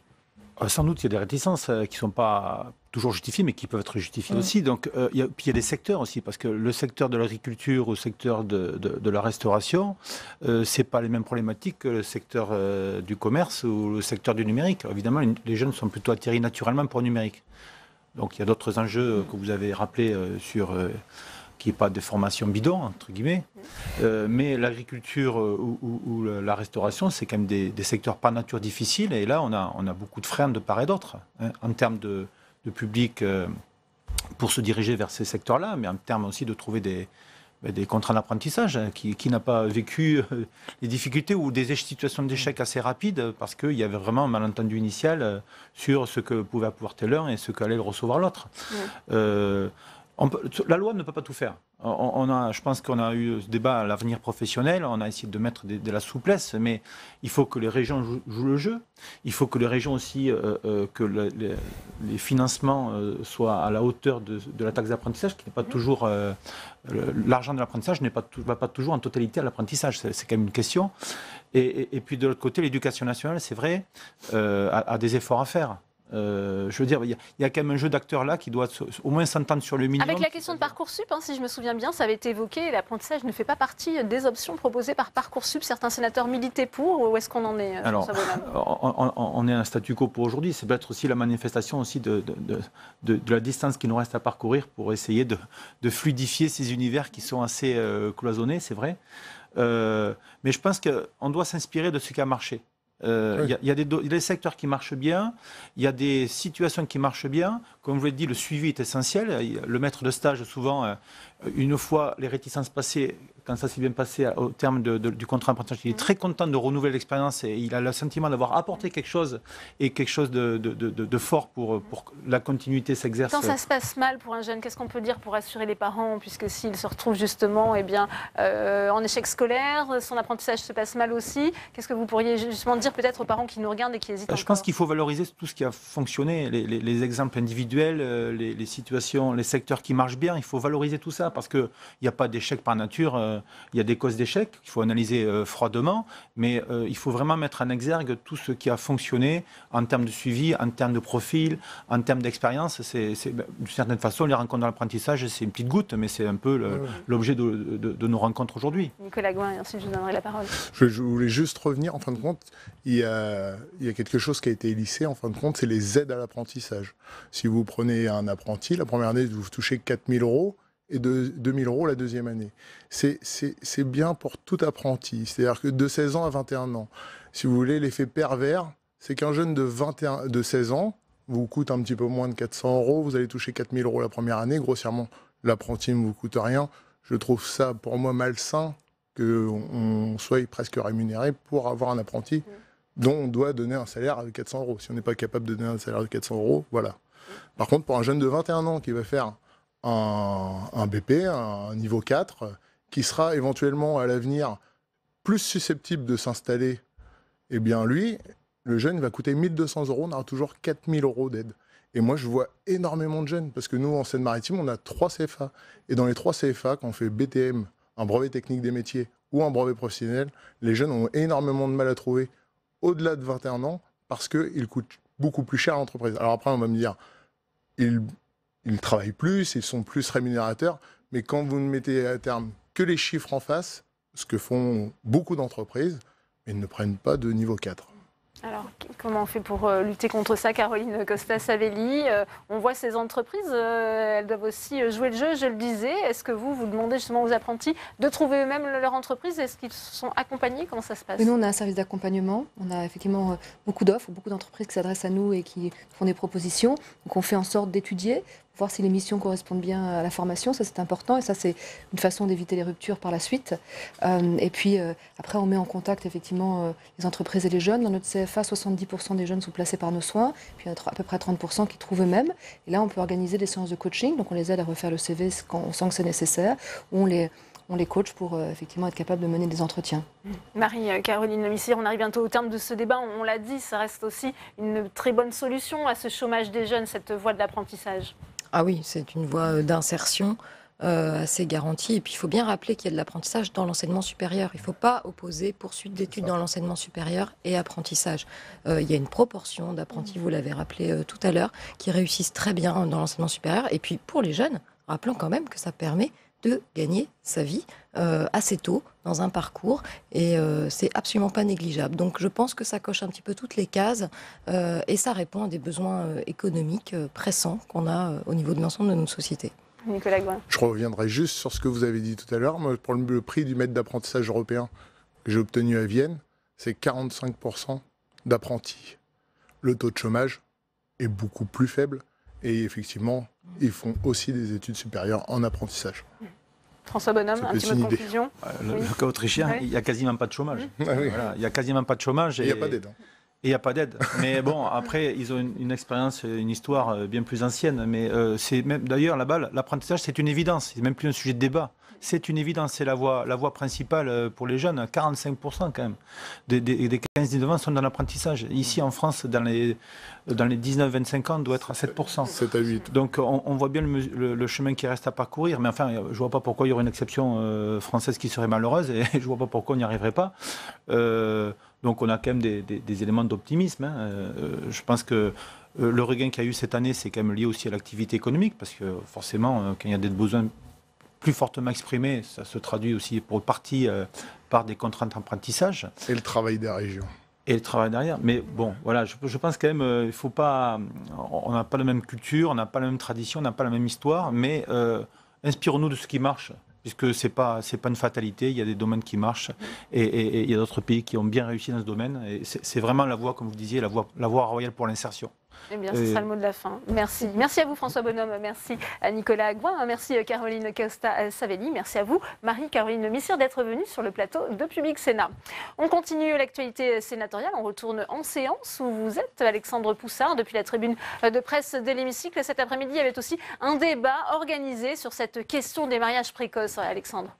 Sans doute, il y a des réticences qui ne sont pas toujours justifiées, mais qui peuvent être justifiées aussi. Donc, puis il y a des secteurs aussi, parce que le secteur de l'agriculture ou le secteur de la restauration, ce n'est pas les mêmes problématiques que le secteur du commerce ou le secteur du numérique. Évidemment, les jeunes sont plutôt attirés naturellement pour le numérique. Donc, il y a d'autres enjeux que vous avez rappelés sur... qui n'est pas des formations bidons, entre guillemets. Mais l'agriculture ou la restauration, c'est quand même des secteurs par nature difficiles. Et là, on a beaucoup de freins de part et d'autre, en termes de public pour se diriger vers ces secteurs-là, mais en termes aussi de trouver des contrats d'apprentissage. Qui n'a pas vécu les difficultés ou des situations d'échec assez rapides parce qu'il y avait vraiment un malentendu initial sur ce que pouvait apporter l'un et ce qu'allait recevoir l'autre. La loi ne peut pas tout faire. Je pense qu'on a eu ce débat à l'avenir professionnel, on a essayé de mettre de la souplesse, mais il faut que les régions jouent le jeu. Il faut que les régions aussi, que les financements soient à la hauteur de la taxe d'apprentissage, qui n'est pas toujours... L'argent de l'apprentissage ne va pas toujours en totalité à l'apprentissage, c'est quand même une question. Et puis de l'autre côté, l'éducation nationale, c'est vrai, a des efforts à faire. Je veux dire, il y a quand même un jeu d'acteurs là qui doit au moins s'entendre sur le minimum. Avec la question de Parcoursup, si je me souviens bien, ça avait été évoqué, l'apprentissage ne fait pas partie des options proposées par Parcoursup. Certains sénateurs militaient pour, où est-ce qu'on en est? Alors, on est à un statu quo pour aujourd'hui. C'est peut-être aussi la manifestation aussi de la distance qu'il nous reste à parcourir pour essayer de fluidifier ces univers qui sont assez cloisonnés, c'est vrai. Mais je pense qu'on doit s'inspirer de ce qui a marché. Il y a des secteurs qui marchent bien, il y a des situations qui marchent bien. Comme vous l'avez dit, le suivi est essentiel. Le maître de stage, souvent, une fois les réticences passées, quand ça s'est bien passé au terme du contrat d'apprentissage, il est très content de renouveler l'expérience et il a le sentiment d'avoir apporté quelque chose et quelque chose de fort pour que la continuité s'exerce. Quand ça se passe mal pour un jeune, qu'est-ce qu'on peut dire pour rassurer les parents, puisque s'il se retrouve justement en échec scolaire, son apprentissage se passe mal aussi, qu'est-ce que vous pourriez justement dire peut-être aux parents qui nous regardent et qui hésitent encore? Je pense qu'il faut valoriser tout ce qui a fonctionné, les exemples individuels, les situations, les secteurs qui marchent bien. Il faut valoriser tout ça parce qu'il n'y a pas d'échec par nature. Il y a des causes d'échec qu'il faut analyser froidement, mais il faut vraiment mettre en exergue tout ce qui a fonctionné en termes de suivi, en termes de profil, en termes d'expérience. D'une certaine façon, les rencontres dans l'apprentissage, c'est une petite goutte, mais c'est un peu l'objet de nos rencontres aujourd'hui. Nicolas Gouin, et ensuite je vous donnerai la parole. Je voulais juste revenir, en fin de compte, il y a quelque chose qui a été lissé, en fin de compte, c'est les aides à l'apprentissage. Si vous prenez un apprenti, la première année, vous touchez 4 000 € et 2 000 € la deuxième année. C'est bien pour tout apprenti. C'est-à-dire que de 16 ans à 21 ans, si vous voulez, l'effet pervers, c'est qu'un jeune de 16 ans vous coûte un petit peu moins de 400 €, vous allez toucher 4 000 € la première année, grossièrement, l'apprenti ne vous coûte rien. Je trouve ça, pour moi, malsain qu'on soit presque rémunéré pour avoir un apprenti dont on doit donner un salaire de 400 €. Si on n'est pas capable de donner un salaire de 400 €, voilà. Par contre, pour un jeune de 21 ans qui va faire un BP, un niveau 4, qui sera éventuellement à l'avenir plus susceptible de s'installer, eh bien lui, le jeune va coûter 1 200 €, on aura toujours 4 000 € d'aide. Et moi, je vois énormément de jeunes, parce que nous, en Seine-Maritime, on a 3 CFA. Et dans les 3 CFA, quand on fait BTM, un brevet technique des métiers, ou un brevet professionnel, les jeunes ont énormément de mal à trouver au-delà de 21 ans, parce qu'ils coûtent beaucoup plus cher à l'entreprise. Alors après, on va me dire, ils travaillent plus, ils sont plus rémunérateurs, mais quand vous ne mettez à terme que les chiffres en face, ce que font beaucoup d'entreprises, ils ne prennent pas de niveau 4. Alors, comment on fait pour lutter contre ça, Caroline Costa-Savelli? On voit ces entreprises, elles doivent aussi jouer le jeu, je le disais. Est-ce que vous demandez justement aux apprentis de trouver eux-mêmes leur entreprise? Est-ce qu'ils sont accompagnés? Comment ça se passe? Nous, on a un service d'accompagnement. On a effectivement beaucoup d'offres, beaucoup d'entreprises qui s'adressent à nous et qui font des propositions. Donc, on fait en sorte d'étudier, voir si les missions correspondent bien à la formation. Ça, c'est important. Et ça, c'est une façon d'éviter les ruptures par la suite. Et puis, après, on met en contact effectivement les entreprises et les jeunes. Dans notre CFA, 70% des jeunes sont placés par nos soins. Puis, il y a à peu près 30% qui trouvent eux-mêmes. Et là, on peut organiser des séances de coaching. Donc, on les aide à refaire le CV quand on sent que c'est nécessaire. Ou on les coach pour effectivement être capable de mener des entretiens. Marie-Caroline Lemissire, on arrive bientôt au terme de ce débat. On l'a dit, ça reste aussi une très bonne solution à ce chômage des jeunes, cette voie de l'apprentissage. Ah oui, c'est une voie d'insertion assez garantie. Et puis, il faut bien rappeler qu'il y a de l'apprentissage dans l'enseignement supérieur. Il ne faut pas opposer poursuite d'études dans l'enseignement supérieur et apprentissage. Il y a une proportion d'apprentis, vous l'avez rappelé tout à l'heure, qui réussissent très bien dans l'enseignement supérieur. Et puis, pour les jeunes, rappelons quand même que ça permet de gagner sa vie assez tôt dans un parcours et c'est absolument pas négligeable. Donc je pense que ça coche un petit peu toutes les cases et ça répond à des besoins économiques pressants qu'on a au niveau de l'ensemble de nos sociétés. Nicolas Gouin. Je reviendrai juste sur ce que vous avez dit tout à l'heure. Moi, pour le prix du maître d'apprentissage européen que j'ai obtenu à Vienne, c'est 45% d'apprentis. Le taux de chômage est beaucoup plus faible. Et effectivement, ils font aussi des études supérieures en apprentissage. François Bonhomme, un petit mot de conclusion. Le cas autrichien, il n'y a quasiment pas de chômage. Voilà, il n'y a quasiment pas de chômage. Et il n'y a pas d'aide. Et il n'y a pas d'aide. Mais bon, après, ils ont une expérience, une histoire bien plus ancienne. Mais c'est même d'ailleurs, là-bas, l'apprentissage, c'est une évidence. C'est même plus un sujet de débat. C'est une évidence. C'est la voie principale pour les jeunes. 45% quand même des 15-19 ans sont dans l'apprentissage. Ici, en France, dans les 19-25 ans, on doit être à 7%. 7 à 8. Donc, on voit bien le chemin qui reste à parcourir. Mais enfin, je ne vois pas pourquoi il y aurait une exception française qui serait malheureuse. Et je ne vois pas pourquoi on n'y arriverait pas. Donc, on a quand même des éléments d'optimisme. Je pense que Le regain qu'il y a eu cette année, c'est quand même lié aussi à l'activité économique, parce que forcément, quand il y a des besoins plus fortement exprimés, ça se traduit aussi pour partie par des contraintes d'apprentissage. Et le travail des régions. Et le travail derrière. Mais bon, voilà, je pense quand même, il faut pas. On n'a pas la même culture, on n'a pas la même tradition, on n'a pas la même histoire, mais inspirons-nous de ce qui marche, puisque c'est pas une fatalité. Il y a des domaines qui marchent, et il y a d'autres pays qui ont bien réussi dans ce domaine. Et c'est vraiment la voie, comme vous disiez, la voie royale pour l'insertion. Eh bien, ce sera le mot de la fin. Merci. Merci à vous, François Bonhomme. Merci à Nicolas Gouin. Merci Caroline Costa-Savelli. Merci à vous, Marie-Caroline Missire, d'être venue sur le plateau de Public Sénat. On continue l'actualité sénatoriale. On retourne en séance où vous êtes, Alexandre Poussard, depuis la tribune de presse de l'hémicycle. Cet après-midi, il y avait aussi un débat organisé sur cette question des mariages précoces. Alexandre.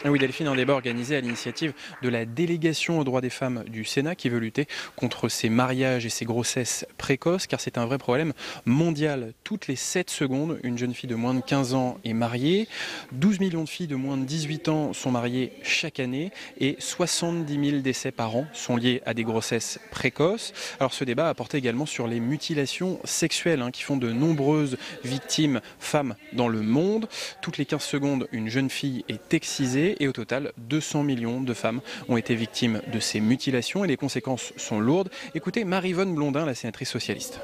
Oui, Delphine, un débat organisé à l'initiative de la délégation aux droits des femmes du Sénat qui veut lutter contre ces mariages et ces grossesses précoces, car c'est un vrai problème mondial. Toutes les 7 secondes, une jeune fille de moins de 15 ans est mariée, 12 millions de filles de moins de 18 ans sont mariées chaque année et 70 000 décès par an sont liés à des grossesses précoces. Alors ce débat a porté également sur les mutilations sexuelles qui font de nombreuses victimes femmes dans le monde. Toutes les 15 secondes, une jeune fille est excisée. Et au total, 200 millions de femmes ont été victimes de ces mutilations et les conséquences sont lourdes. Écoutez Marie-Yvonne Blondin, la sénatrice socialiste.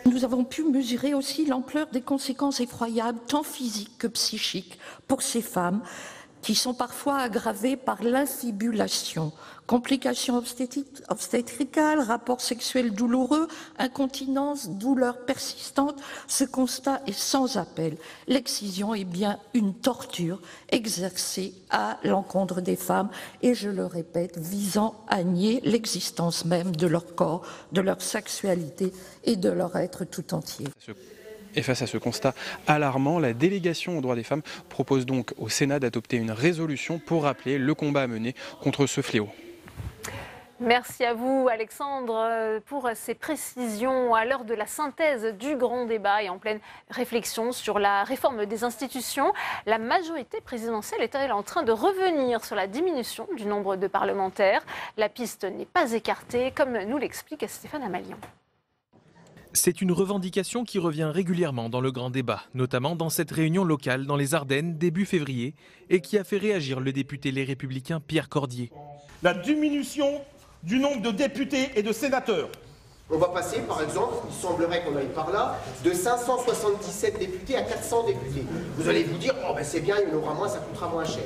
Nous avons pu mesurer aussi l'ampleur des conséquences effroyables, tant physiques que psychiques, pour ces femmes qui sont parfois aggravées par l'infibulation. Complications obstétricales, rapports sexuels douloureux, incontinence, douleurs persistantes, ce constat est sans appel. L'excision est bien une torture exercée à l'encontre des femmes et, je le répète, visant à nier l'existence même de leur corps, de leur sexualité et de leur être tout entier. Et face à ce constat alarmant, la délégation aux droits des femmes propose donc au Sénat d'adopter une résolution pour rappeler le combat à mener contre ce fléau. Merci à vous, Alexandre, pour ces précisions à l'heure de la synthèse du grand débat et en pleine réflexion sur la réforme des institutions. La majorité présidentielle est-elle en train de revenir sur la diminution du nombre de parlementaires? La piste n'est pas écartée, comme nous l'explique Stéphane Amalian. C'est une revendication qui revient régulièrement dans le grand débat, notamment dans cette réunion locale dans les Ardennes début février et qui a fait réagir le député Les Républicains Pierre Cordier. La diminution du nombre de députés et de sénateurs. On va passer, par exemple, il semblerait qu'on aille par là, de 577 députés à 400 députés. Vous allez vous dire, oh ben c'est bien, il y en aura moins, ça coûtera moins cher.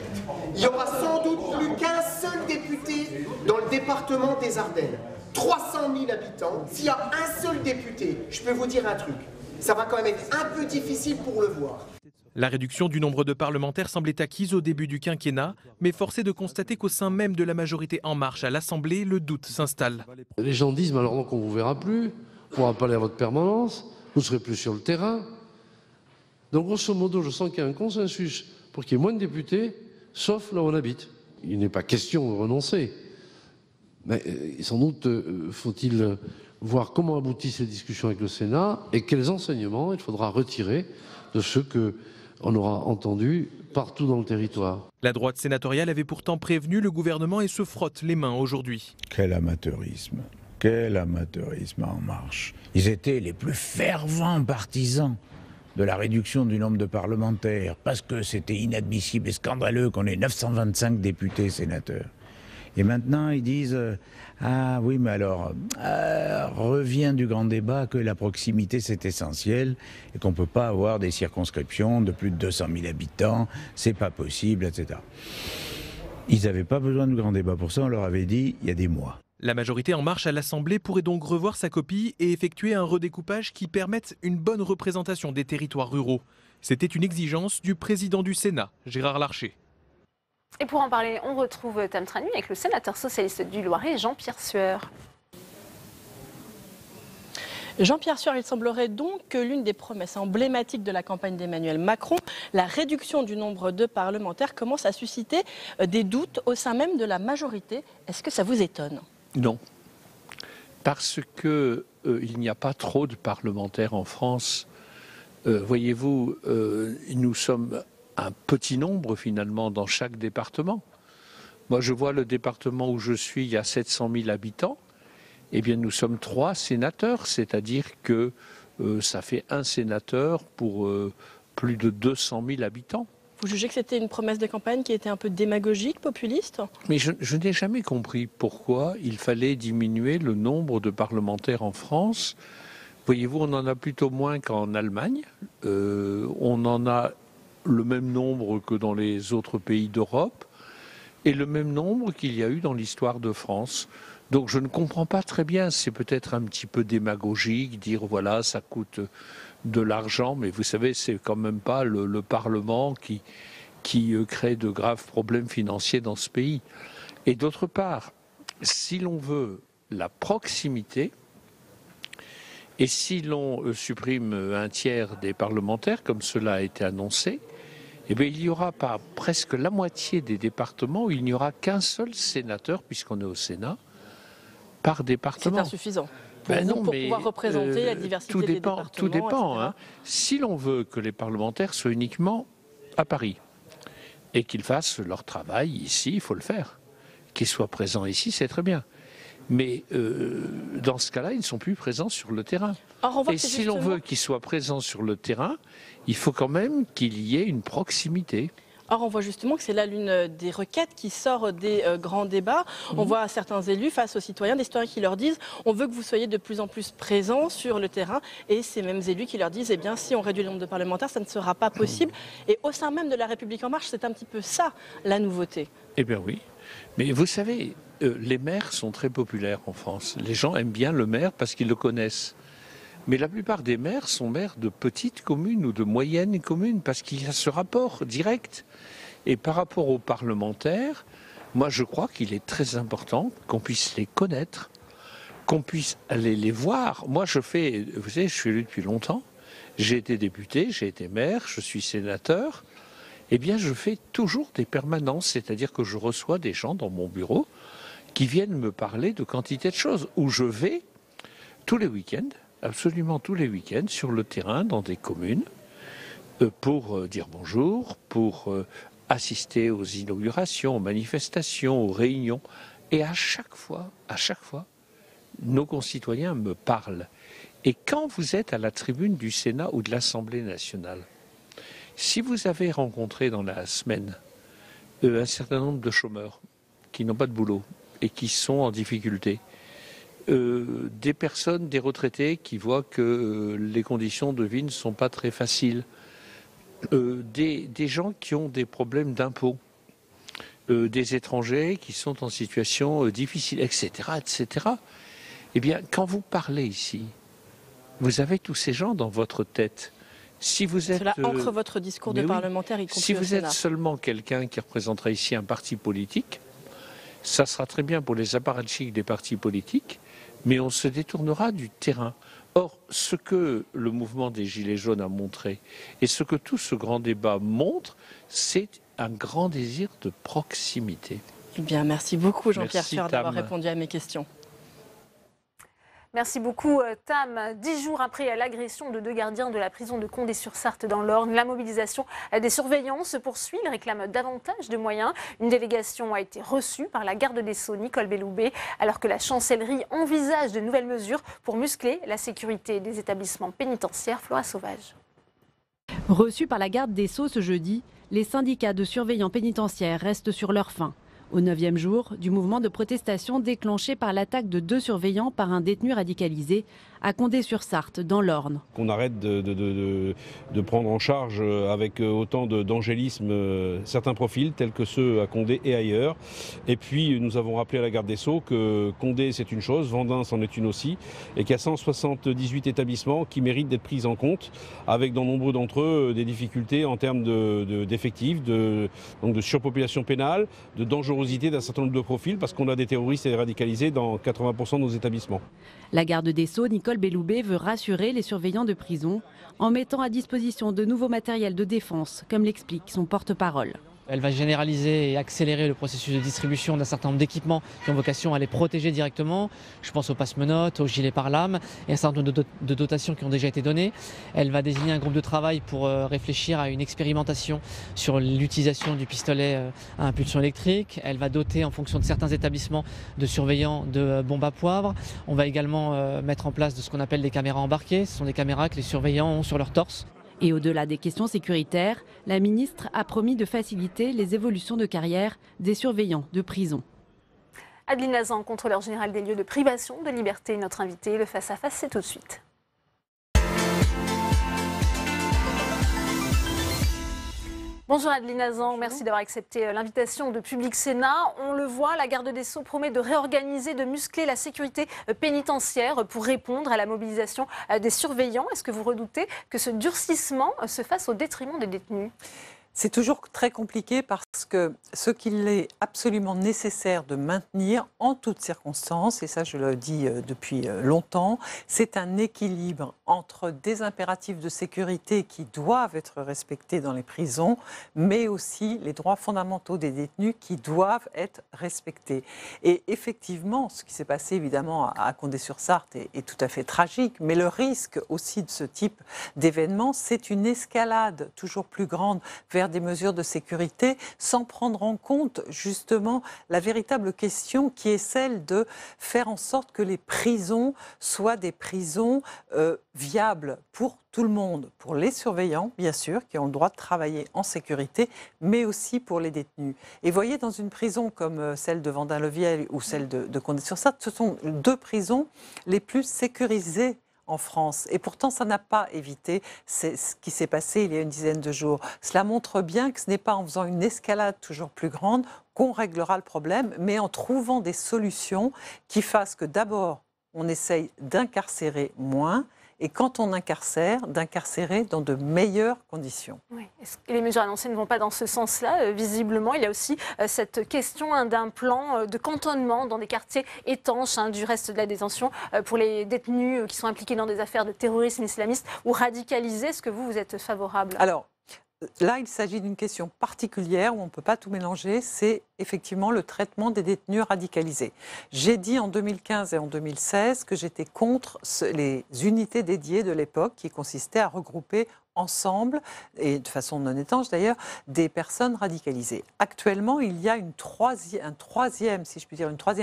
Il n'y aura sans doute plus qu'un seul député dans le département des Ardennes. 300 000 habitants, s'il y a un seul député, je peux vous dire un truc, ça va quand même être un peu difficile pour le voir. La réduction du nombre de parlementaires semblait acquise au début du quinquennat, mais force est de constater qu'au sein même de la majorité En Marche à l'Assemblée, le doute s'installe. Les gens disent, mais alors donc on ne vous verra plus, on ne pourra pas aller à votre permanence, vous ne serez plus sur le terrain. Donc grosso modo, je sens qu'il y a un consensus pour qu'il y ait moins de députés, sauf là où on habite. Il n'est pas question de renoncer. Mais sans doute faut-il voir comment aboutissent les discussions avec le Sénat et quels enseignements il faudra retirer de ce qu'on aura entendu partout dans le territoire. La droite sénatoriale avait pourtant prévenu le gouvernement et se frotte les mains aujourd'hui. Quel amateurisme En Marche. Ils étaient les plus fervents partisans de la réduction du nombre de parlementaires parce que c'était inadmissible et scandaleux qu'on ait 925 députés sénateurs. Et maintenant, ils disent ah oui, mais alors, revient du grand débat que la proximité, c'est essentiel et qu'on ne peut pas avoir des circonscriptions de plus de 200 000 habitants, c'est pas possible, etc. Ils n'avaient pas besoin de grand débat pour ça, on leur avait dit il y a des mois. La majorité En Marche à l'Assemblée pourrait donc revoir sa copie et effectuer un redécoupage qui permette une bonne représentation des territoires ruraux. C'était une exigence du président du Sénat, Gérard Larcher. Et pour en parler, on retrouve Tam Tranu avec le sénateur socialiste du Loiret, Jean-Pierre Sueur. Jean-Pierre Sueur, il semblerait donc que l'une des promesses emblématiques de la campagne d'Emmanuel Macron, la réduction du nombre de parlementaires, commence à susciter des doutes au sein même de la majorité. Est-ce que ça vous étonne? Non, parce qu'il n'y a pas trop de parlementaires en France. Voyez-vous, nous sommes un petit nombre finalement dans chaque département. Moi je vois le département où je suis, il y a 700 000 habitants eh bien nous sommes 3 sénateurs, c'est-à-dire que ça fait un sénateur pour plus de 200 000 habitants. Vous jugez que c'était une promesse de campagne qui était un peu démagogique, populiste? Mais je n'ai jamais compris pourquoi il fallait diminuer le nombre de parlementaires en France. Voyez-vous, on en a plutôt moins qu'en Allemagne. On en a le même nombre que dans les autres pays d'Europe et le même nombre qu'il y a eu dans l'histoire de France. Donc je ne comprends pas très bien, c'est peut-être un petit peu démagogique, dire voilà, ça coûte de l'argent, mais vous savez, c'est quand même pas le Parlement qui crée de graves problèmes financiers dans ce pays. Et d'autre part, si l'on veut la proximité, et si l'on supprime un tiers des parlementaires, comme cela a été annoncé, eh bien, il y aura pas presque la moitié des départements où il n'y aura qu'un seul sénateur, puisqu'on est au Sénat, par département. C'est insuffisant. Pour pouvoir représenter la diversité des départements. Tout dépend. Hein. Si l'on veut que les parlementaires soient uniquement à Paris et qu'ils fassent leur travail ici, il faut le faire. Qu'ils soient présents ici, c'est très bien. Mais dans ce cas-là, ils ne sont plus présents sur le terrain. Et si l'on veut qu'ils soient présents sur le terrain, il faut quand même qu'il y ait une proximité. Or, on voit justement que c'est là l'une des requêtes qui sort des grands débats. On voit certains élus face aux citoyens, des citoyens qui leur disent on veut que vous soyez de plus en plus présents sur le terrain. Et ces mêmes élus qui leur disent eh bien, si on réduit le nombre de parlementaires, ça ne sera pas possible. Et au sein même de La République En Marche, c'est un petit peu ça, la nouveauté. Eh bien oui. Mais vous savez, les maires sont très populaires en France. Les gens aiment bien le maire parce qu'ils le connaissent. Mais la plupart des maires sont maires de petites communes ou de moyennes communes parce qu'il y a ce rapport direct. Et par rapport aux parlementaires, moi je crois qu'il est très important qu'on puisse les connaître, qu'on puisse aller les voir. Moi vous savez, je suis élu depuis longtemps, j'ai été député, j'ai été maire, je suis sénateur. Eh bien je fais toujours des permanences, c'est-à-dire que je reçois des gens dans mon bureau qui viennent me parler de quantité de choses, où je vais tous les week-ends, absolument tous les week-ends, sur le terrain, dans des communes, pour dire bonjour, pour assister aux inaugurations, aux manifestations, aux réunions. Et à chaque fois, nos concitoyens me parlent. Et quand vous êtes à la tribune du Sénat ou de l'Assemblée nationale, si vous avez rencontré dans la semaine un certain nombre de chômeurs qui n'ont pas de boulot et qui sont en difficulté, des personnes, des retraités qui voient que les conditions de vie ne sont pas très faciles, des gens qui ont des problèmes d'impôts, des étrangers qui sont en situation difficile, etc., etc. Eh bien, quand vous parlez ici, vous avez tous ces gens dans votre tête. Si vous êtes, cela ancre votre discours de parlementaire, y compris si au vous Sénat. êtes seulement quelqu'un qui représentera ici un parti politique, ça sera très bien pour les apparatchiks des partis politiques, mais on se détournera du terrain. Or, ce que le mouvement des Gilets jaunes a montré, et ce que tout ce grand débat montre, c'est un grand désir de proximité. Eh bien, merci beaucoup Jean-Pierre Merci, Sueur d'avoir Tam. répondu à mes questions. Merci beaucoup Tam. 10 jours après l'agression de 2 gardiens de la prison de Condé-sur-Sarthe dans l'Orne, la mobilisation des surveillants se poursuit. Ils réclament davantage de moyens. Une délégation a été reçue par la garde des Sceaux, Nicole Belloubet, alors que la chancellerie envisage de nouvelles mesures pour muscler la sécurité des établissements pénitentiaires. Flora Sauvage. Reçus par la garde des Sceaux ce jeudi, les syndicats de surveillants pénitentiaires restent sur leur faim. Au 9e jour du mouvement de protestation déclenché par l'attaque de 2 surveillants par un détenu radicalisé à Condé-sur-Sarthe, dans l'Orne. Qu'on arrête de prendre en charge avec autant d'angélisme certains profils tels que ceux à Condé et ailleurs. Et puis nous avons rappelé à la garde des Sceaux que Condé c'est une chose, Vendin c'en est une aussi, et qu'il y a 178 établissements qui méritent d'être pris en compte, avec dans nombreux d'entre eux des difficultés en termes d'effectifs, donc de surpopulation pénale, de dangerosité d'un certain nombre de profils, parce qu'on a des terroristes et radicalisés dans 80% de nos établissements. La garde des Sceaux, Nicole Belloubet, veut rassurer les surveillants de prison en mettant à disposition de nouveaux matériels de défense, comme l'explique son porte-parole. Elle va généraliser et accélérer le processus de distribution d'un certain nombre d'équipements qui ont vocation à les protéger directement. Je pense aux passe-menottes, aux gilets pare-lames et un certain nombre de dotations qui ont déjà été données. Elle va désigner un groupe de travail pour réfléchir à une expérimentation sur l'utilisation du pistolet à impulsion électrique. Elle va doter en fonction de certains établissements de surveillants de bombes à poivre. On va également mettre en place de ce qu'on appelle des caméras embarquées. Ce sont des caméras que les surveillants ont sur leur torse. Et au-delà des questions sécuritaires, la ministre a promis de faciliter les évolutions de carrière des surveillants de prison. Adeline Hazan, contrôleur général des lieux de privation de liberté, notre invité. Le face-à-face, c'est tout de suite. Bonjour Adeline Hazan, merci d'avoir accepté l'invitation de Public Sénat. On le voit, la garde des Sceaux promet de réorganiser, de muscler la sécurité pénitentiaire pour répondre à la mobilisation des surveillants. Est-ce que vous redoutez que ce durcissement se fasse au détriment des détenus ? C'est toujours très compliqué parce que ce qu'il est absolument nécessaire de maintenir en toutes circonstances, et ça je le dis depuis longtemps, c'est un équilibre entre des impératifs de sécurité qui doivent être respectés dans les prisons, mais aussi les droits fondamentaux des détenus qui doivent être respectés. Et effectivement, ce qui s'est passé évidemment à Condé-sur-Sarthe est tout à fait tragique, mais le risque aussi de ce type d'événement, c'est une escalade toujours plus grande vers des mesures de sécurité sans prendre en compte justement la véritable question qui est celle de faire en sorte que les prisons soient des prisons viables pour tout le monde, pour les surveillants bien sûr qui ont le droit de travailler en sécurité, mais aussi pour les détenus. Et voyez, dans une prison comme celle de Vendin-le-Vieil ou celle de Condé-sur-Sarthe, ce sont deux prisons les plus sécurisées en France. Et pourtant, ça n'a pas évité ce qui s'est passé il y a une dizaine de jours. Cela montre bien que ce n'est pas en faisant une escalade toujours plus grande qu'on réglera le problème, mais en trouvant des solutions qui fassent que d'abord, on essaye d'incarcérer moins, et quand on incarcère, d'incarcérer dans de meilleures conditions. Oui. Est-ce que les mesures annoncées ne vont pas dans ce sens-là ? Visiblement, il y a aussi cette question d'un plan de cantonnement dans des quartiers étanches du reste de la détention pour les détenus qui sont impliqués dans des affaires de terrorisme islamiste ou radicalisés. Est-ce que vous êtes favorable ? Alors, là, il s'agit d'une question particulière où on ne peut pas tout mélanger, c'est effectivement le traitement des détenus radicalisés. J'ai dit en 2015 et en 2016 que j'étais contre les unités dédiées de l'époque qui consistaient à regrouper ensemble, et de façon non étanche d'ailleurs, des personnes radicalisées. Actuellement, il y a une troisième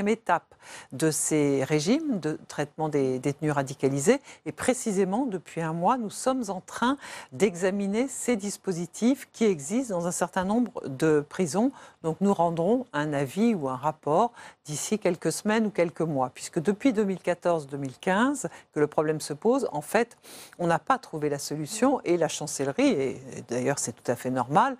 étape de ces régimes de traitement des détenus radicalisés, et précisément depuis un mois, nous sommes en train d'examiner ces dispositifs qui existent dans un certain nombre de prisons. Donc nous rendrons un avis ou un rapport d'ici quelques semaines ou quelques mois, puisque depuis 2014-2015 que le problème se pose, en fait, on n'a pas trouvé la solution, et la chancellerie, et d'ailleurs c'est tout à fait normal,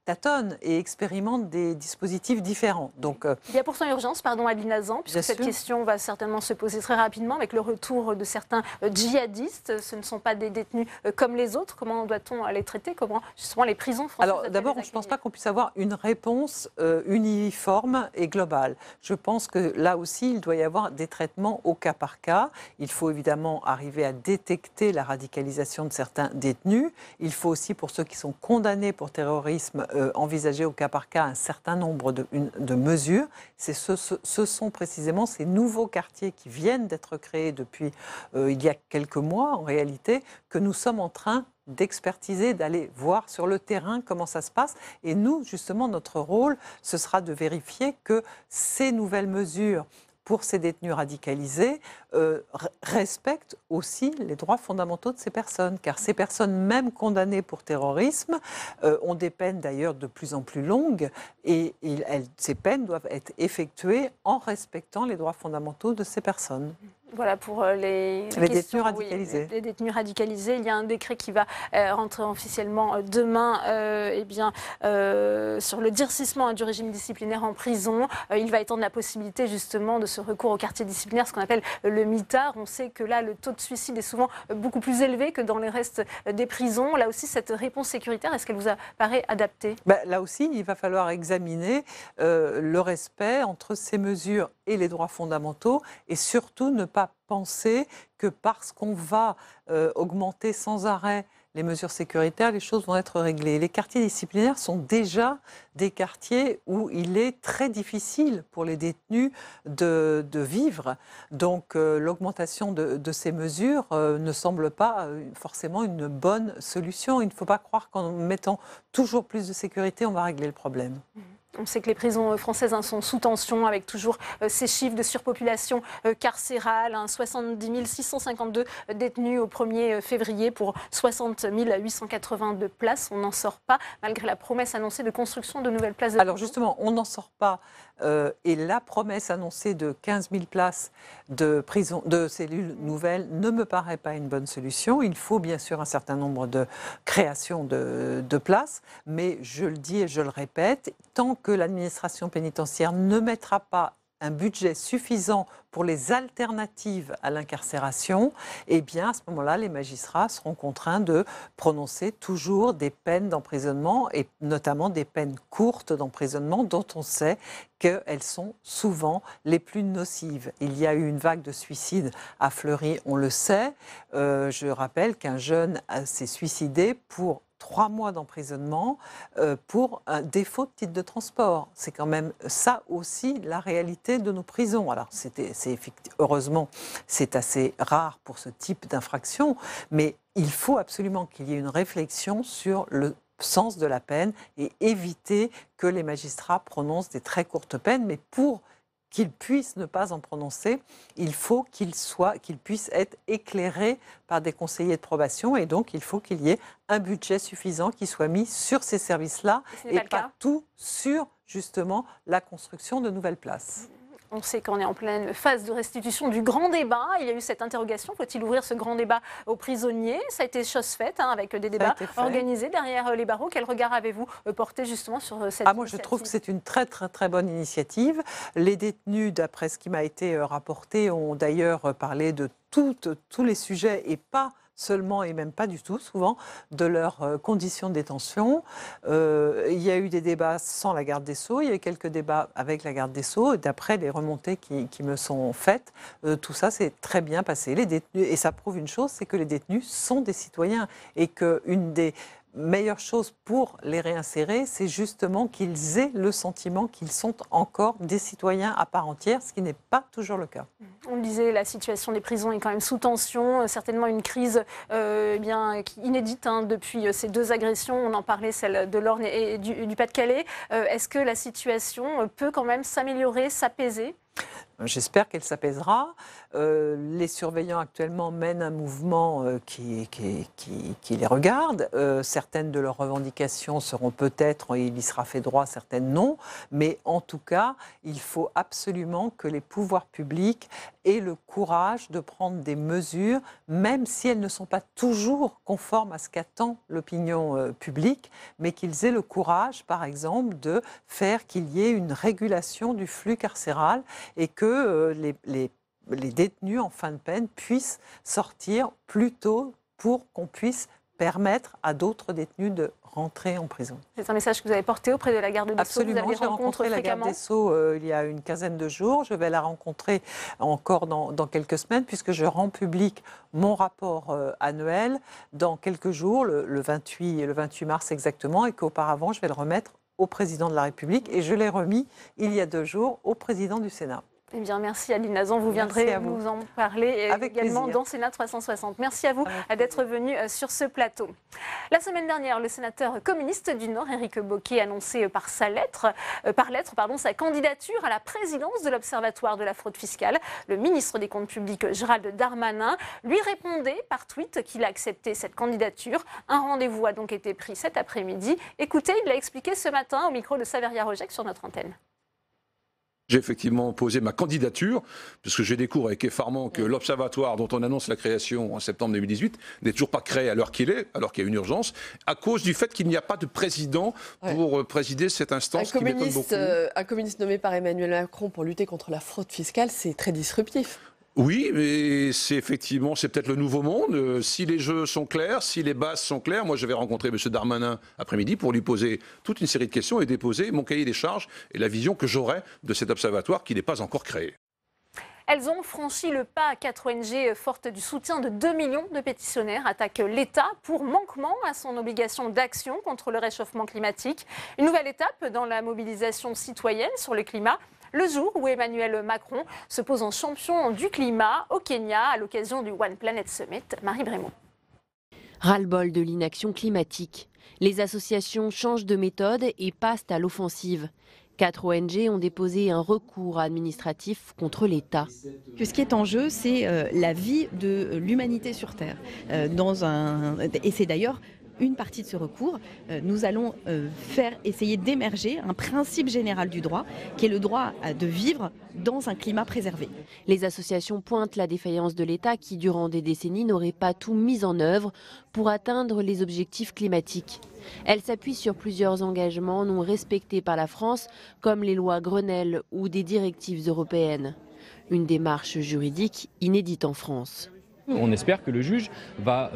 tâtonne et expérimente des dispositifs différents. Donc, il y a pourtant urgence, pardon Adeline Hazan, puisque cette question va certainement se poser très rapidement avec le retour de certains djihadistes. Ce ne sont pas des détenus comme les autres. Comment doit-on les traiter ? Comment justement les prisons françaises ? Alors d'abord, je ne pense pas qu'on puisse avoir une réponse uniforme et globale. Je pense que là aussi, il doit y avoir des traitements au cas par cas. Il faut évidemment arriver à détecter la radicalisation de certains détenus. Il faut aussi, pour ceux qui sont condamnés pour terrorisme, envisager au cas par cas un certain nombre de mesures. Ce sont précisément ces nouveaux quartiers qui viennent d'être créés depuis il y a quelques mois, en réalité, que nous sommes en train d'expertiser, d'aller voir sur le terrain comment ça se passe. Et nous, justement, notre rôle, ce sera de vérifier que ces nouvelles mesures pour ces détenus radicalisés respectent aussi les droits fondamentaux de ces personnes. Car ces personnes, même condamnées pour terrorisme, ont des peines d'ailleurs de plus en plus longues, et ces peines doivent être effectuées en respectant les droits fondamentaux de ces personnes. Voilà pour les détenus radicalisés. Oui, les détenus radicalisés. Il y a un décret qui va rentrer officiellement demain sur le durcissement du régime disciplinaire en prison. Il va étendre la possibilité justement de ce recours au quartier disciplinaire, ce qu'on appelle le mitard. On sait que là, le taux de suicide est souvent beaucoup plus élevé que dans les restes des prisons. Là aussi, cette réponse sécuritaire, est-ce qu'elle vous apparaît adaptée ? Là aussi, il va falloir examiner le respect entre ces mesures et les droits fondamentaux, et surtout ne pas pas penser que parce qu'on va augmenter sans arrêt les mesures sécuritaires, les choses vont être réglées. Les quartiers disciplinaires sont déjà des quartiers où il est très difficile pour les détenus de vivre. Donc l'augmentation de ces mesures ne semble pas forcément une bonne solution. Il ne faut pas croire qu'en mettant toujours plus de sécurité, on va régler le problème. On sait que les prisons françaises sont sous tension avec toujours ces chiffres de surpopulation carcérale, 70 652 détenus au 1er février pour 60 882 places. On n'en sort pas malgré la promesse annoncée de construction de nouvelles places. Alors justement, on n'en sort pas et la promesse annoncée de 15 000 places de cellules nouvelles ne me paraît pas une bonne solution. Il faut bien sûr un certain nombre de créations de places, mais je le dis et je le répète, tant que l'administration pénitentiaire ne mettra pas un budget suffisant pour les alternatives à l'incarcération, eh bien à ce moment-là, les magistrats seront contraints de prononcer toujours des peines d'emprisonnement et notamment des peines courtes d'emprisonnement dont on sait qu'elles sont souvent les plus nocives. Il y a eu une vague de suicides à Fleury, on le sait. Je rappelle qu'un jeune s'est suicidé pour 3 mois d'emprisonnement pour un défaut de titre de transport. C'est quand même ça aussi la réalité de nos prisons. Alors heureusement, c'est assez rare pour ce type d'infraction, mais il faut absolument qu'il y ait une réflexion sur le sens de la peine et éviter que les magistrats prononcent des très courtes peines, mais pour qu'ils puissent ne pas en prononcer, il faut qu'ils puissent être éclairés par des conseillers de probation et donc il faut qu'il y ait un budget suffisant qui soit mis sur ces services-là et pas tout sur justement la construction de nouvelles places. On sait qu'on est en pleine phase de restitution du grand débat. Il y a eu cette interrogation, faut-il ouvrir ce grand débat aux prisonniers? Ça a été chose faite avec des débats organisés derrière les barreaux. Quel regard avez-vous porté justement sur cette initiative? Moi, je trouve que c'est une très très très bonne initiative. Les détenus, d'après ce qui m'a été rapporté, ont d'ailleurs parlé de tous les sujets et pas seulement et même pas du tout souvent de leurs conditions de détention. Il y a eu des débats sans la garde des Sceaux, il y a eu quelques débats avec la garde des Sceaux. D'après les remontées qui me sont faites, tout ça s'est très bien passé. Les détenus, et ça prouve une chose, c'est que les détenus sont des citoyens et qu'une des meilleure chose pour les réinsérer, c'est justement qu'ils aient le sentiment qu'ils sont encore des citoyens à part entière, ce qui n'est pas toujours le cas. On le disait, la situation des prisons est quand même sous tension, certainement une crise inédite depuis ces 2 agressions. On en parlait, celle de l'Orne et du Pas-de-Calais. Est-ce que la situation peut quand même s'améliorer, s'apaiser ? J'espère qu'elle s'apaisera. Les surveillants actuellement mènent un mouvement qui les regarde. Certaines de leurs revendications seront peut-être, il y sera fait droit, certaines non. Mais en tout cas, il faut absolument que les pouvoirs publics aient le courage de prendre des mesures, même si elles ne sont pas toujours conformes à ce qu'attend l'opinion publique, mais qu'ils aient le courage, par exemple, de faire qu'il y ait une régulation du flux carcéral et que les détenus en fin de peine puissent sortir plus tôt pour qu'on puisse permettre à d'autres détenus de rentrer en prison. C'est un message que vous avez porté auprès de la garde des Sceaux. Absolument, j'ai rencontré la garde des Sceaux il y a une quinzaine de jours. Je vais la rencontrer encore dans quelques semaines puisque je rends public mon rapport annuel dans quelques jours, le 28 mars exactement, et qu'auparavant je vais le remettre au président de la République et je l'ai remis il y a 2 jours au président du Sénat. Eh bien, merci Aline Nazan, vous viendrez nous en parler avec également plaisir. Dans Sénat 360. Merci à vous d'être venu sur ce plateau. La semaine dernière, le sénateur communiste du Nord, Éric Bocquet, annonçait par lettre sa candidature à la présidence de l'Observatoire de la fraude fiscale. Le ministre des Comptes publics, Gérald Darmanin, lui répondait par tweet qu'il a accepté cette candidature. Un rendez-vous a donc été pris cet après-midi. Écoutez, il l'a expliqué ce matin au micro de Saveria Rojek sur notre antenne. J'ai effectivement posé ma candidature, puisque je découvre avec effarement que l'Observatoire dont on annonce la création en septembre 2018 n'est toujours pas créé à l'heure qu'il est, alors qu'il y a une urgence, à cause du fait qu'il n'y a pas de président pour présider cette instance qui m'étonne beaucoup. Un communiste nommé par Emmanuel Macron pour lutter contre la fraude fiscale, c'est très disruptif. Oui, mais c'est peut-être le nouveau monde. Si les jeux sont clairs, si les bases sont claires, moi je vais rencontrer M. Darmanin après-midi pour lui poser toute une série de questions et déposer mon cahier des charges et la vision que j'aurai de cet observatoire qui n'est pas encore créé. Elles ont franchi le pas. 4 ONG fortes du soutien de 2 millions de pétitionnaires attaquent l'État pour manquement à son obligation d'action contre le réchauffement climatique. Une nouvelle étape dans la mobilisation citoyenne sur le climat. Le jour où Emmanuel Macron se pose en champion du climat au Kenya à l'occasion du One Planet Summit. Marie Brémond. Ras-le-bol de l'inaction climatique. Les associations changent de méthode et passent à l'offensive. 4 ONG ont déposé un recours administratif contre l'État. Ce qui est en jeu, c'est la vie de l'humanité sur Terre. Et c'est d'ailleurs une partie de ce recours. Nous allons essayer d'émerger un principe général du droit, qui est le droit de vivre dans un climat préservé. Les associations pointent la défaillance de l'État qui, durant des décennies, n'aurait pas tout mis en œuvre pour atteindre les objectifs climatiques. Elles s'appuient sur plusieurs engagements non respectés par la France, comme les lois Grenelle ou des directives européennes. Une démarche juridique inédite en France. On espère que le juge va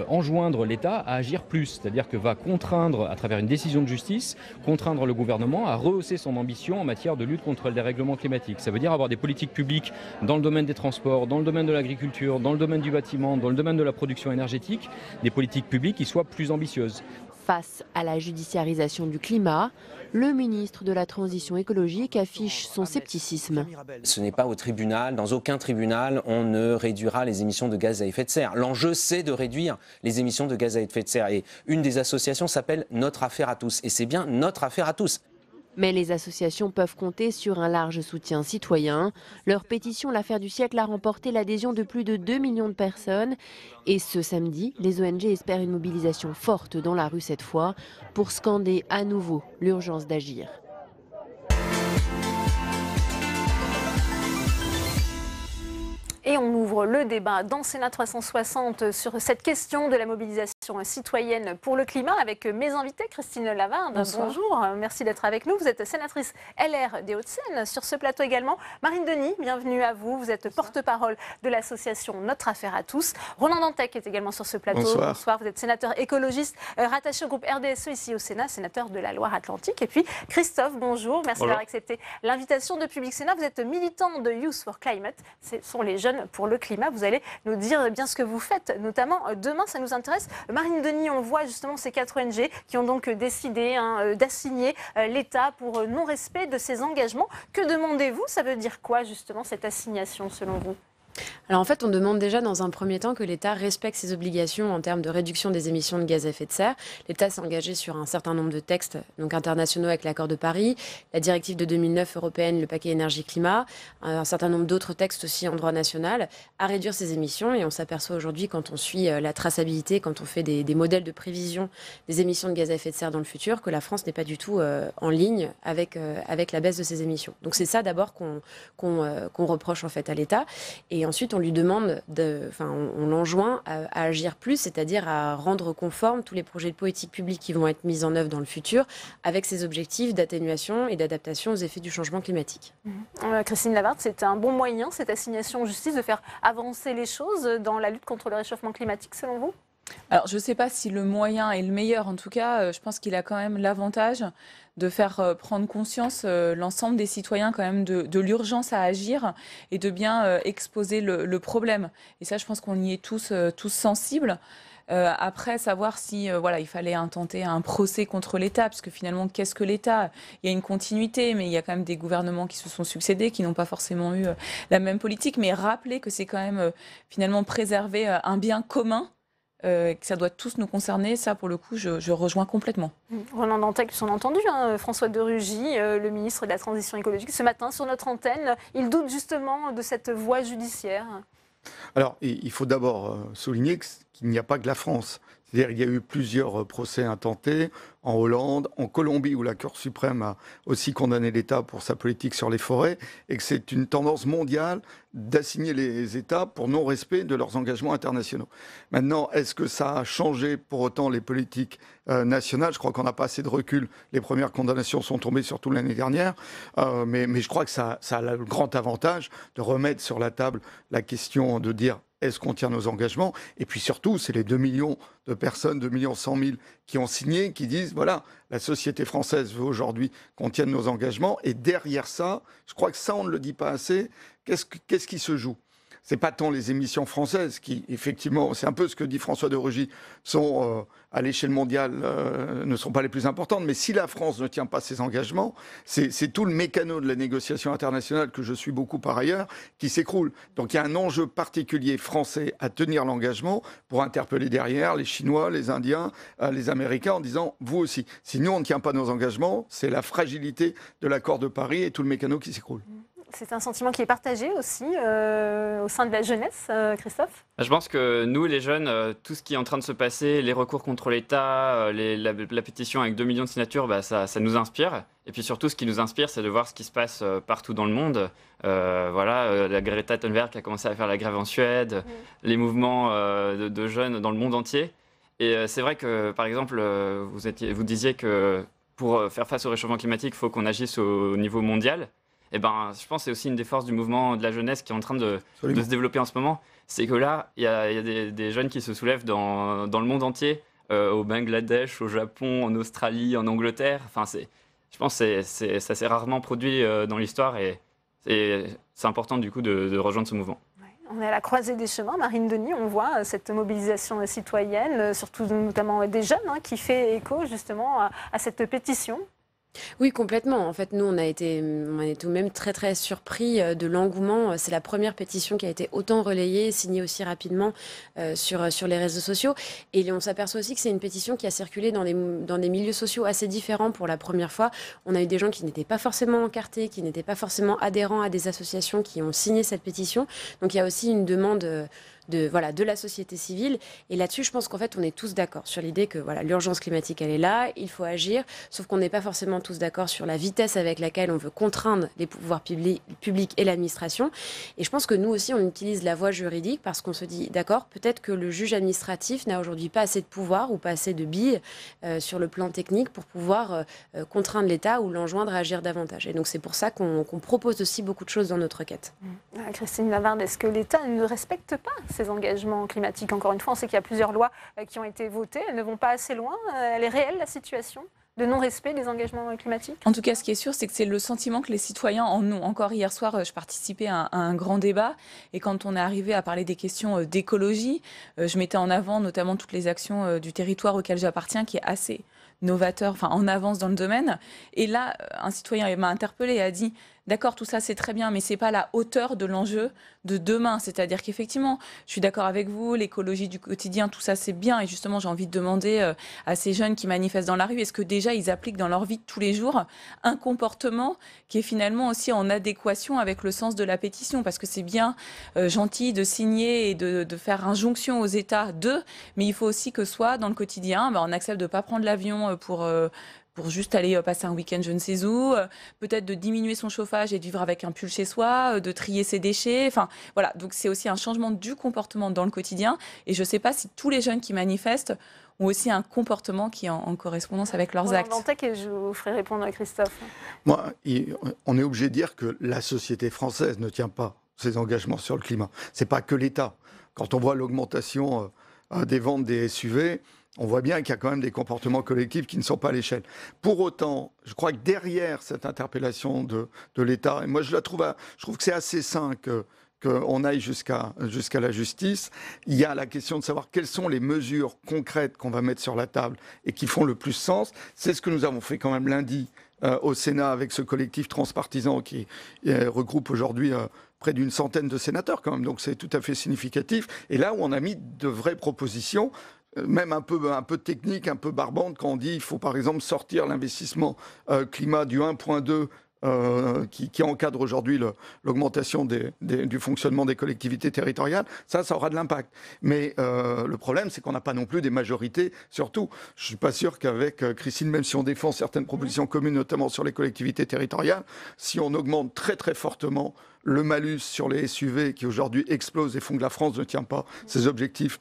enjoindre l'État à agir plus, c'est-à-dire que va contraindre, à travers une décision de justice, contraindre le gouvernement à rehausser son ambition en matière de lutte contre le dérèglement climatique. Ça veut dire avoir des politiques publiques dans le domaine des transports, dans le domaine de l'agriculture, dans le domaine du bâtiment, dans le domaine de la production énergétique, des politiques publiques qui soient plus ambitieuses. Face à la judiciarisation du climat, le ministre de la Transition écologique affiche son scepticisme. Ce n'est pas au tribunal, dans aucun tribunal, on ne réduira les émissions de gaz à effet de serre. L'enjeu, c'est de réduire les émissions de gaz à effet de serre. Et une des associations s'appelle Notre Affaire à tous. Et c'est bien notre affaire à tous. Mais les associations peuvent compter sur un large soutien citoyen. Leur pétition L'Affaire du siècle a remporté l'adhésion de plus de 2 millions de personnes. Et ce samedi, les ONG espèrent une mobilisation forte dans la rue cette fois pour scander à nouveau l'urgence d'agir. Et on ouvre le débat dans Sénat 360 sur cette question de la mobilisation citoyenne pour le climat avec mes invités. Christine Lavarde, bonjour, merci d'être avec nous. Vous êtes sénatrice LR des Hauts-de-Seine. Sur ce plateau également, Marine Denis, bienvenue à vous. Vous êtes porte-parole de l'association Notre Affaire à tous. Roland Dantec est également sur ce plateau. Bonsoir. Vous êtes sénateur écologiste rattaché au groupe RDSE ici au Sénat, sénateur de la Loire-Atlantique. Et puis Christophe, bonjour, merci d'avoir accepté l'invitation de Public Sénat. Vous êtes militant de Youth for Climate. Ce sont les jeunes pour le climat. Vous allez nous dire bien ce que vous faites, notamment demain, ça nous intéresse. Marine Denis, on voit justement ces 4 ONG qui ont donc décidé d'assigner l'État pour non-respect de ses engagements. Que demandez-vous? Ça veut dire quoi justement cette assignation selon vous? Alors en fait, on demande déjà dans un premier temps que l'État respecte ses obligations en termes de réduction des émissions de gaz à effet de serre. L'État s'est engagé sur un certain nombre de textes donc internationaux avec l'accord de Paris, la directive de 2009 européenne, le paquet énergie-climat, un certain nombre d'autres textes aussi en droit national, à réduire ses émissions. Et on s'aperçoit aujourd'hui, quand on suit la traçabilité, quand on fait des modèles de prévision des émissions de gaz à effet de serre dans le futur, que la France n'est pas du tout en ligne avec la baisse de ses émissions. Donc c'est ça d'abord qu'on reproche en fait à l'État. Et ensuite, on lui demande, on l'enjoint à agir plus, c'est-à-dire à rendre conformes tous les projets de politique publique qui vont être mis en œuvre dans le futur avec ses objectifs d'atténuation et d'adaptation aux effets du changement climatique. Christine Lavarde, c'est un bon moyen, cette assignation en justice, de faire avancer les choses dans la lutte contre le réchauffement climatique, selon vous ? Alors, je ne sais pas si le moyen est le meilleur. En tout cas, je pense qu'il a quand même l'avantage de faire prendre conscience l'ensemble des citoyens quand même de l'urgence à agir et de bien exposer le problème. Et ça, je pense qu'on y est tous sensibles. Après, savoir si il fallait intenter un procès contre l'État, parce que finalement, qu'est-ce que l'État? Il y a une continuité, mais il y a quand même des gouvernements qui se sont succédés, qui n'ont pas forcément eu la même politique. Mais rappeler que c'est quand même finalement préserver un bien commun, que ça doit tous nous concerner, ça pour le coup je rejoins complètement. Roland Dantec, on a entendu François de Rugy, le ministre de la Transition écologique, ce matin sur notre antenne, il doute justement de cette voie judiciaire. Alors il faut d'abord souligner qu'il n'y a pas que la France. C'est-à-dire qu'il y a eu plusieurs procès intentés en Hollande, en Colombie, où la Cour suprême a aussi condamné l'État pour sa politique sur les forêts, et que c'est une tendance mondiale d'assigner les États pour non-respect de leurs engagements internationaux. Maintenant, est-ce que ça a changé pour autant les politiques nationales? Je crois qu'on n'a pas assez de recul. Les premières condamnations sont tombées surtout l'année dernière, mais je crois que ça a le grand avantage de remettre sur la table la question de dire est-ce qu'on tient nos engagements? Et puis surtout, c'est les 2 millions de personnes, 2 100 000 qui ont signé, qui disent, voilà, la société française veut aujourd'hui qu'on tienne nos engagements. Et derrière ça, je crois que ça, on ne le dit pas assez, qu'est-ce qui se joue? C'est pas tant les émissions françaises qui, effectivement, c'est un peu ce que dit François de Rugy, sont à l'échelle mondiale ne sont pas les plus importantes. Mais si la France ne tient pas ses engagements, c'est tout le mécano de la négociation internationale que je suis beaucoup par ailleurs qui s'écroule. Donc il y a un enjeu particulier français à tenir l'engagement pour interpeller derrière les Chinois, les Indiens, les Américains en disant vous aussi. Si nous on ne tient pas nos engagements, c'est la fragilité de l'accord de Paris et tout le mécano qui s'écroule. C'est un sentiment qui est partagé aussi au sein de la jeunesse, Christophe? Je pense que nous, les jeunes, tout ce qui est en train de se passer, les recours contre l'État, la pétition avec 2 millions de signatures, ça nous inspire. Et puis surtout, ce qui nous inspire, c'est de voir ce qui se passe partout dans le monde. La Greta Thunberg qui a commencé à faire la grève en Suède, les mouvements de jeunes dans le monde entier. Et c'est vrai que, par exemple, vous disiez que pour faire face au réchauffement climatique, il faut qu'on agisse au niveau mondial. Je pense que c'est aussi une des forces du mouvement de la jeunesse qui est en train de se développer en ce moment. C'est que là, il y a des jeunes qui se soulèvent dans le monde entier, au Bangladesh, au Japon, en Australie, en Angleterre. Je pense que ça s'est rarement produit dans l'histoire et c'est important du coup de rejoindre ce mouvement. On est à la croisée des chemins. Marine Denis, on voit cette mobilisation citoyenne, surtout notamment des jeunes, qui fait écho justement à cette pétition. Oui, complètement. En fait, nous, on a été tout de même très, très surpris de l'engouement. C'est la première pétition qui a été autant relayée, signée aussi rapidement sur les réseaux sociaux. Et on s'aperçoit aussi que c'est une pétition qui a circulé dans des milieux sociaux assez différents pour la première fois. On a eu des gens qui n'étaient pas forcément encartés, qui n'étaient pas forcément adhérents à des associations qui ont signé cette pétition. Donc, il y a aussi une demande de la société civile. Et là-dessus, je pense qu'en fait, on est tous d'accord sur l'idée que l'urgence climatique, elle est là, il faut agir, sauf qu'on n'est pas forcément tous d'accord sur la vitesse avec laquelle on veut contraindre les pouvoirs publics et l'administration. Et je pense que nous aussi, on utilise la voie juridique parce qu'on se dit, d'accord, peut-être que le juge administratif n'a aujourd'hui pas assez de pouvoir ou pas assez de billes sur le plan technique pour pouvoir contraindre l'État ou l'enjoindre à agir davantage. Et donc, c'est pour ça qu'on propose aussi beaucoup de choses dans notre requête. Christine Lavarde, est-ce que l'État ne respecte pas ces engagements climatiques? Encore une fois, on sait qu'il y a plusieurs lois qui ont été votées. Elles ne vont pas assez loin. Elle est réelle, la situation de non-respect des engagements climatiques? En tout cas, ce qui est sûr, c'est que c'est le sentiment que les citoyens en ont. Encore hier soir, je participais à un grand débat. Et quand on est arrivé à parler des questions d'écologie, je mettais en avant notamment toutes les actions du territoire auquel j'appartiens, qui est assez novateur, en avance dans le domaine. Et là, un citoyen m'a interpellé et a dit « D'accord, tout ça c'est très bien, mais c'est pas la hauteur de l'enjeu de demain. » C'est-à-dire qu'effectivement, je suis d'accord avec vous, l'écologie du quotidien, tout ça c'est bien. Et justement, j'ai envie de demander à ces jeunes qui manifestent dans la rue, est-ce que déjà ils appliquent dans leur vie de tous les jours un comportement qui est finalement aussi en adéquation avec le sens de la pétition? Parce que c'est bien gentil de signer et de faire injonction aux États mais il faut aussi que soit dans le quotidien, on accepte de ne pas prendre l'avion pour juste aller passer un week-end je ne sais où, peut-être de diminuer son chauffage et de vivre avec un pull chez soi, de trier ses déchets. Voilà, donc c'est aussi un changement du comportement dans le quotidien. Et je ne sais pas si tous les jeunes qui manifestent ont aussi un comportement qui est en correspondance avec leurs actes. Et je vous ferai répondre à Christophe. Moi, on est obligé de dire que la société française ne tient pas ses engagements sur le climat. Ce n'est pas que l'État. Quand on voit l'augmentation des ventes des SUV, on voit bien qu'il y a quand même des comportements collectifs qui ne sont pas à l'échelle. Pour autant, je crois que derrière cette interpellation de l'État, et moi je trouve que c'est assez sain qu'on aille jusqu'à la justice, il y a la question de savoir quelles sont les mesures concrètes qu'on va mettre sur la table et qui font le plus sens. C'est ce que nous avons fait quand même lundi au Sénat avec ce collectif transpartisan qui regroupe aujourd'hui près d'une centaine de sénateurs quand même, donc c'est tout à fait significatif. Et là où on a mis de vraies propositions, même un peu technique, un peu barbante, quand on dit qu'il faut par exemple sortir l'investissement climat du 1.2 qui encadre aujourd'hui l'augmentation du fonctionnement des collectivités territoriales, ça aura de l'impact. Mais le problème, c'est qu'on n'a pas non plus des majorités. Surtout, je ne suis pas sûr qu'avec Christine, même si on défend certaines propositions communes, notamment sur les collectivités territoriales, si on augmente très très fortement le malus sur les SUV qui aujourd'hui explose et font que la France ne tient pas ses objectifs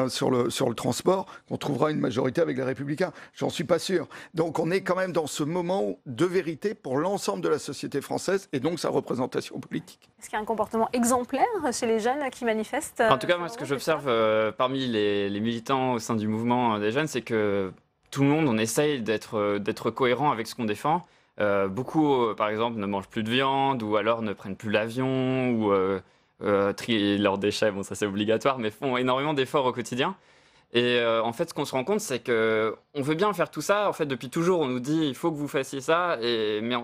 sur le transport, qu'on trouvera une majorité avec les Républicains. J'en suis pas sûr. Donc on est quand même dans ce moment de vérité pour l'ensemble de la société française et donc sa représentation politique. Est-ce qu'il y a un comportement exemplaire chez les jeunes qui manifestent? En tout cas, moi, ce que j'observe parmi les militants au sein du mouvement des jeunes, c'est que tout le monde, on essaye d'être cohérent avec ce qu'on défend. Beaucoup, par exemple, ne mangent plus de viande ou alors ne prennent plus l'avion ou trient leurs déchets, bon ça c'est obligatoire, mais font énormément d'efforts au quotidien. Et en fait, ce qu'on se rend compte, c'est qu'on veut bien faire tout ça. En fait, depuis toujours, on nous dit il faut que vous fassiez ça, mais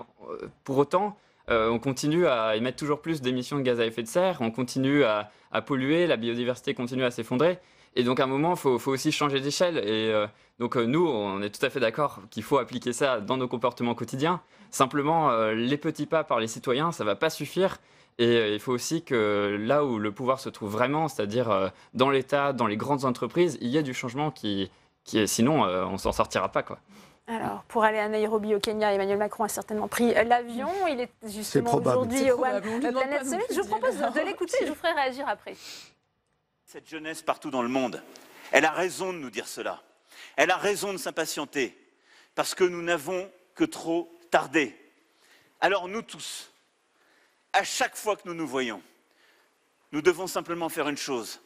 pour autant, on continue à émettre toujours plus d'émissions de gaz à effet de serre, on continue à polluer, la biodiversité continue à s'effondrer. Et donc, à un moment, il faut aussi changer d'échelle. Et donc, nous, on est tout à fait d'accord qu'il faut appliquer ça dans nos comportements quotidiens. Simplement, les petits pas par les citoyens, ça ne va pas suffire. Et il faut aussi que là où le pouvoir se trouve vraiment, c'est-à-dire dans l'État, dans les grandes entreprises, il y a du changement qui est, sinon, on ne s'en sortira pas, quoi. Alors, pour aller à Nairobi, au Kenya, Emmanuel Macron a certainement pris l'avion. Il est justement aujourd'hui au One Planet Summit. Je vous propose de l'écouter et je vous ferai réagir après. Cette jeunesse partout dans le monde, elle a raison de nous dire cela. Elle a raison de s'impatienter, parce que nous n'avons que trop tardé. Alors nous tous, à chaque fois que nous nous voyons, nous devons simplement faire une chose,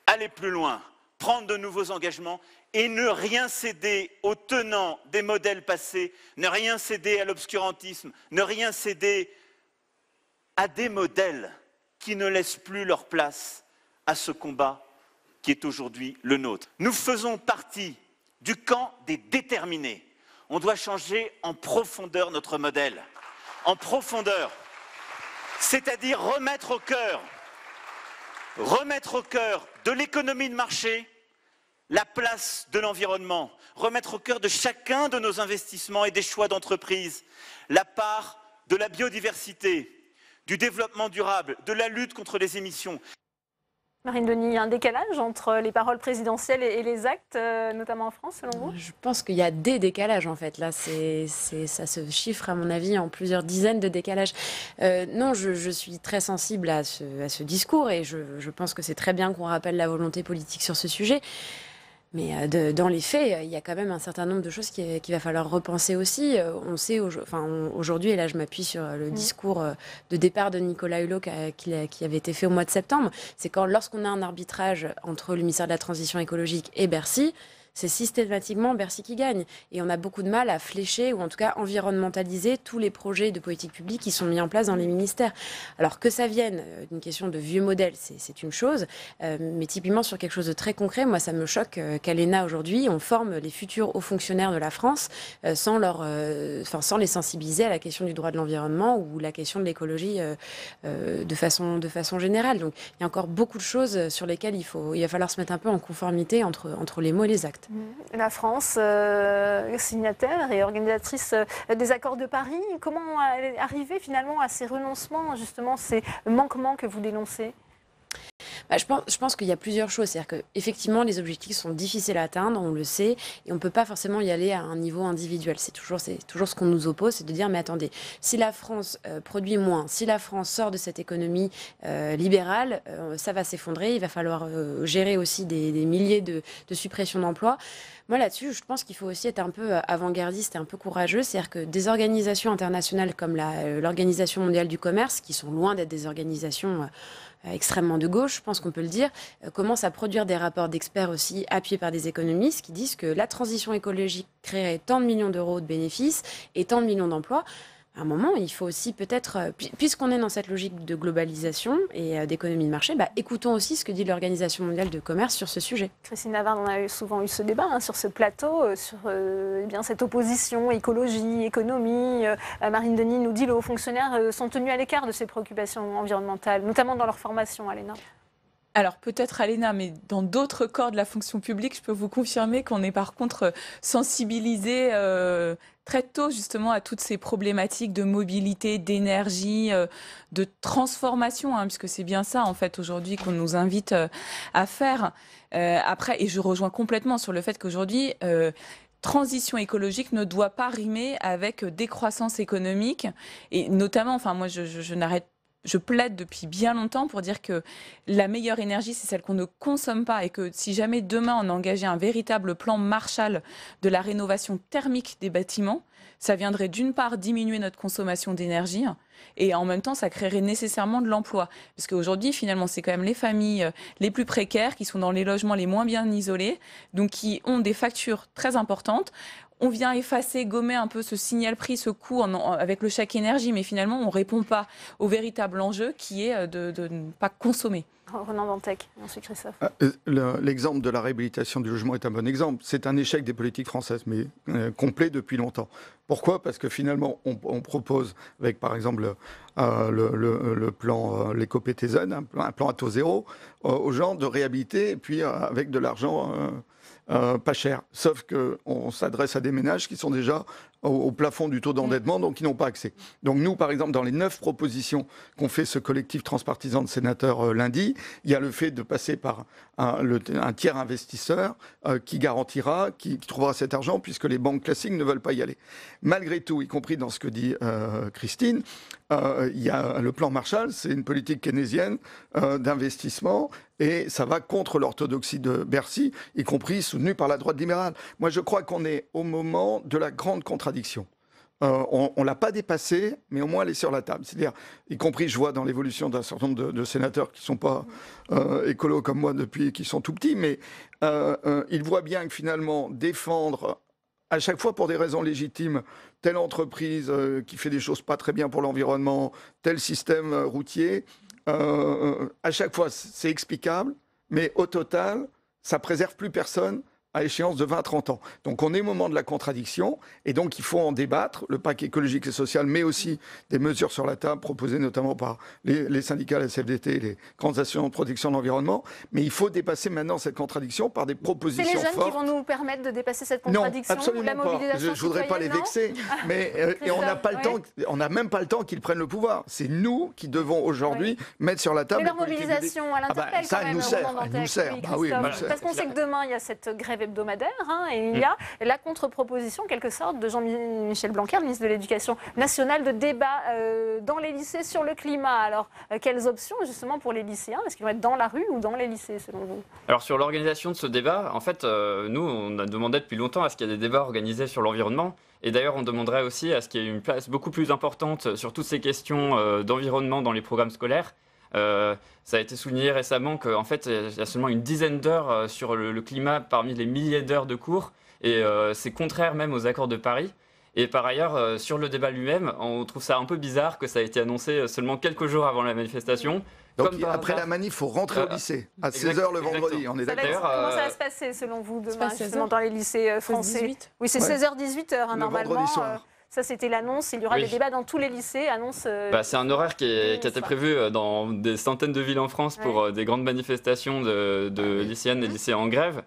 aller plus loin, prendre de nouveaux engagements et ne rien céder aux tenants des modèles passés, ne rien céder à l'obscurantisme, ne rien céder à des modèles qui ne laissent plus leur place à ce combat qui est aujourd'hui le nôtre. Nous faisons partie du camp des déterminés. On doit changer en profondeur notre modèle. En profondeur. C'est-à-dire remettre au cœur de l'économie de marché la place de l'environnement, remettre au cœur de chacun de nos investissements et des choix d'entreprise la part de la biodiversité, du développement durable, de la lutte contre les émissions. Marine Denis, il y a un décalage entre les paroles présidentielles et les actes, notamment en France, selon vous? Je pense qu'il y a des décalages, en fait. Là, ça se chiffre, à mon avis, en plusieurs dizaines de décalages. Non, je suis très sensible à ce discours et je pense que c'est très bien qu'on rappelle la volonté politique sur ce sujet. Mais dans les faits, il y a quand même un certain nombre de choses qu'il va falloir repenser aussi. On sait aujourd'hui, et là je m'appuie sur le discours de départ de Nicolas Hulot qui avait été fait au mois de septembre, c'est lorsqu'on a un arbitrage entre le ministère de la Transition écologique et Bercy, c'est systématiquement Bercy qui gagne. Et on a beaucoup de mal à flécher ou en tout cas environnementaliser tous les projets de politique publique qui sont mis en place dans les ministères. Alors que ça vienne d'une question de vieux modèle, c'est une chose, mais typiquement sur quelque chose de très concret, moi ça me choque qu'à l'ENA aujourd'hui, on forme les futurs hauts fonctionnaires de la France sans les sensibiliser à la question du droit de l'environnement ou la question de l'écologie de façon générale. Donc il y a encore beaucoup de choses sur lesquelles il va falloir se mettre un peu en conformité entre les mots et les actes. La France, signataire et organisatrice des accords de Paris, comment arriver finalement à ces renoncements, justement, ces manquements que vous dénoncez? Je pense qu'il y a plusieurs choses. C'est-à-dire qu'effectivement, les objectifs sont difficiles à atteindre, on le sait, et on ne peut pas forcément y aller à un niveau individuel. C'est toujours ce qu'on nous oppose, c'est de dire, mais attendez, si la France produit moins, si la France sort de cette économie libérale, ça va s'effondrer, il va falloir gérer aussi des milliers de suppressions d'emplois. Moi, là-dessus, je pense qu'il faut aussi être un peu avant-gardiste et un peu courageux. C'est-à-dire que des organisations internationales comme l'Organisation mondiale du commerce, qui sont loin d'être des organisations extrêmement de gauche, je pense qu'on peut le dire, commencent à produire des rapports d'experts aussi appuyés par des économistes qui disent que la transition écologique créerait tant de millions d'euros de bénéfices et tant de millions d'emplois. À un moment, il faut aussi peut-être, puisqu'on est dans cette logique de globalisation et d'économie de marché, écoutons aussi ce que dit l'Organisation mondiale du commerce sur ce sujet. Christine Lavarde, on a souvent eu ce débat sur ce plateau, sur cette opposition écologie, économie. Marine Denis nous dit que les hauts fonctionnaires sont tenus à l'écart de ces préoccupations environnementales, notamment dans leur formation à l'ENA. Alors peut-être à l'ENA, mais dans d'autres corps de la fonction publique, je peux vous confirmer qu'on est par contre sensibilisé très tôt justement à toutes ces problématiques de mobilité, d'énergie, de transformation, puisque c'est bien ça en fait aujourd'hui qu'on nous invite à faire. Après, et je rejoins complètement sur le fait qu'aujourd'hui, transition écologique ne doit pas rimer avec décroissance économique, et notamment, moi je n'arrête je plaide depuis bien longtemps pour dire que la meilleure énergie, c'est celle qu'on ne consomme pas et que si jamais demain on engageait un véritable plan Marshall de la rénovation thermique des bâtiments, ça viendrait d'une part diminuer notre consommation d'énergie et en même temps ça créerait nécessairement de l'emploi. Parce qu'aujourd'hui finalement c'est quand même les familles les plus précaires qui sont dans les logements les moins bien isolés, donc qui ont des factures très importantes. On vient effacer, gommer un peu ce signal prix, ce coût avec le chèque énergie, mais finalement on ne répond pas au véritable enjeu qui est de ne pas consommer. Ronan Dantec, ensuite Christophe. L'exemple de la réhabilitation du logement est un bon exemple. C'est un échec des politiques françaises, mais complet depuis longtemps. Pourquoi ? Parce que finalement, on propose, avec par exemple le plan l'éco-PTZ, un plan à taux zéro, aux gens de réhabiliter, et puis avec de l'argent pas cher. Sauf qu'on s'adresse à des ménages qui sont déjà au plafond du taux d'endettement, donc qui n'ont pas accès. Donc nous, par exemple, dans les 9 propositions qu'ont fait ce collectif transpartisan de sénateurs lundi, il y a le fait de passer par un tiers investisseur qui garantira, qui trouvera cet argent, puisque les banques classiques ne veulent pas y aller. Malgré tout, y compris dans ce que dit Christine, il y a le plan Marshall, c'est une politique keynésienne d'investissement, et ça va contre l'orthodoxie de Bercy, y compris soutenue par la droite libérale. Moi, je crois qu'on est au moment de la grande contradiction. On ne l'a pas dépassée, mais au moins elle est sur la table. C'est-à-dire, y compris, je vois dans l'évolution d'un certain nombre de sénateurs qui ne sont pas écolos comme moi depuis qu'ils sont tout petits, mais ils voient bien que finalement, défendre à chaque fois pour des raisons légitimes, telle entreprise qui fait des choses pas très bien pour l'environnement, tel système routier, à chaque fois c'est explicable, mais au total, ça préserve plus personne à échéance de 20-30 ans. Donc on est au moment de la contradiction, et donc il faut en débattre, le pacte écologique et social, mais aussi des mesures sur la table, proposées notamment par les syndicats, la CFDT, les grandes associations de protection de l'environnement, mais il faut dépasser maintenant cette contradiction par des propositions fortes. C'est les jeunes qui vont nous permettre de dépasser cette contradiction, non, absolument la mobilisation pas. Je ne voudrais pas les vexer, mais et on n'a pas le temps, on n'a même pas le temps qu'ils prennent le pouvoir. C'est nous qui devons aujourd'hui mettre sur la table. Mais leur mobilisation, elle interpelle quand même, elle nous sert. Parce qu'on sait que demain, il y a cette grève hebdomadaire, et il y a la contre-proposition, en quelque sorte, de Jean-Michel Blanquer, le ministre de l'Éducation nationale, de débat dans les lycées sur le climat. Alors, quelles options, justement, pour les lycéens ? Est-ce qu'ils vont être dans la rue ou dans les lycées, selon vous ? Alors, sur l'organisation de ce débat, en fait, nous, on a demandé depuis longtemps à ce qu'il y ait des débats organisés sur l'environnement. Et d'ailleurs, on demanderait aussi à ce qu'il y ait une place beaucoup plus importante sur toutes ces questions d'environnement dans les programmes scolaires. Ça a été souligné récemment qu'en fait, il y a seulement une dizaine d'heures sur le climat parmi les milliers d'heures de cours, et c'est contraire même aux accords de Paris. Et par ailleurs, sur le débat lui-même, on trouve ça un peu bizarre que ça a été annoncé seulement quelques jours avant la manifestation. Donc après la manif, il faut rentrer au lycée à 16h le vendredi, on est d'accord. Comment ça va se passer selon vous demain, justement, dans les lycées français ? Oui, c'est 16h-18h, normalement. Vendredi soir. Ça, c'était l'annonce. Il y aura des débats dans tous les lycées. C'est un horaire qui a été prévu dans des centaines de villes en France pour des grandes manifestations de lycéennes et lycéens en grève.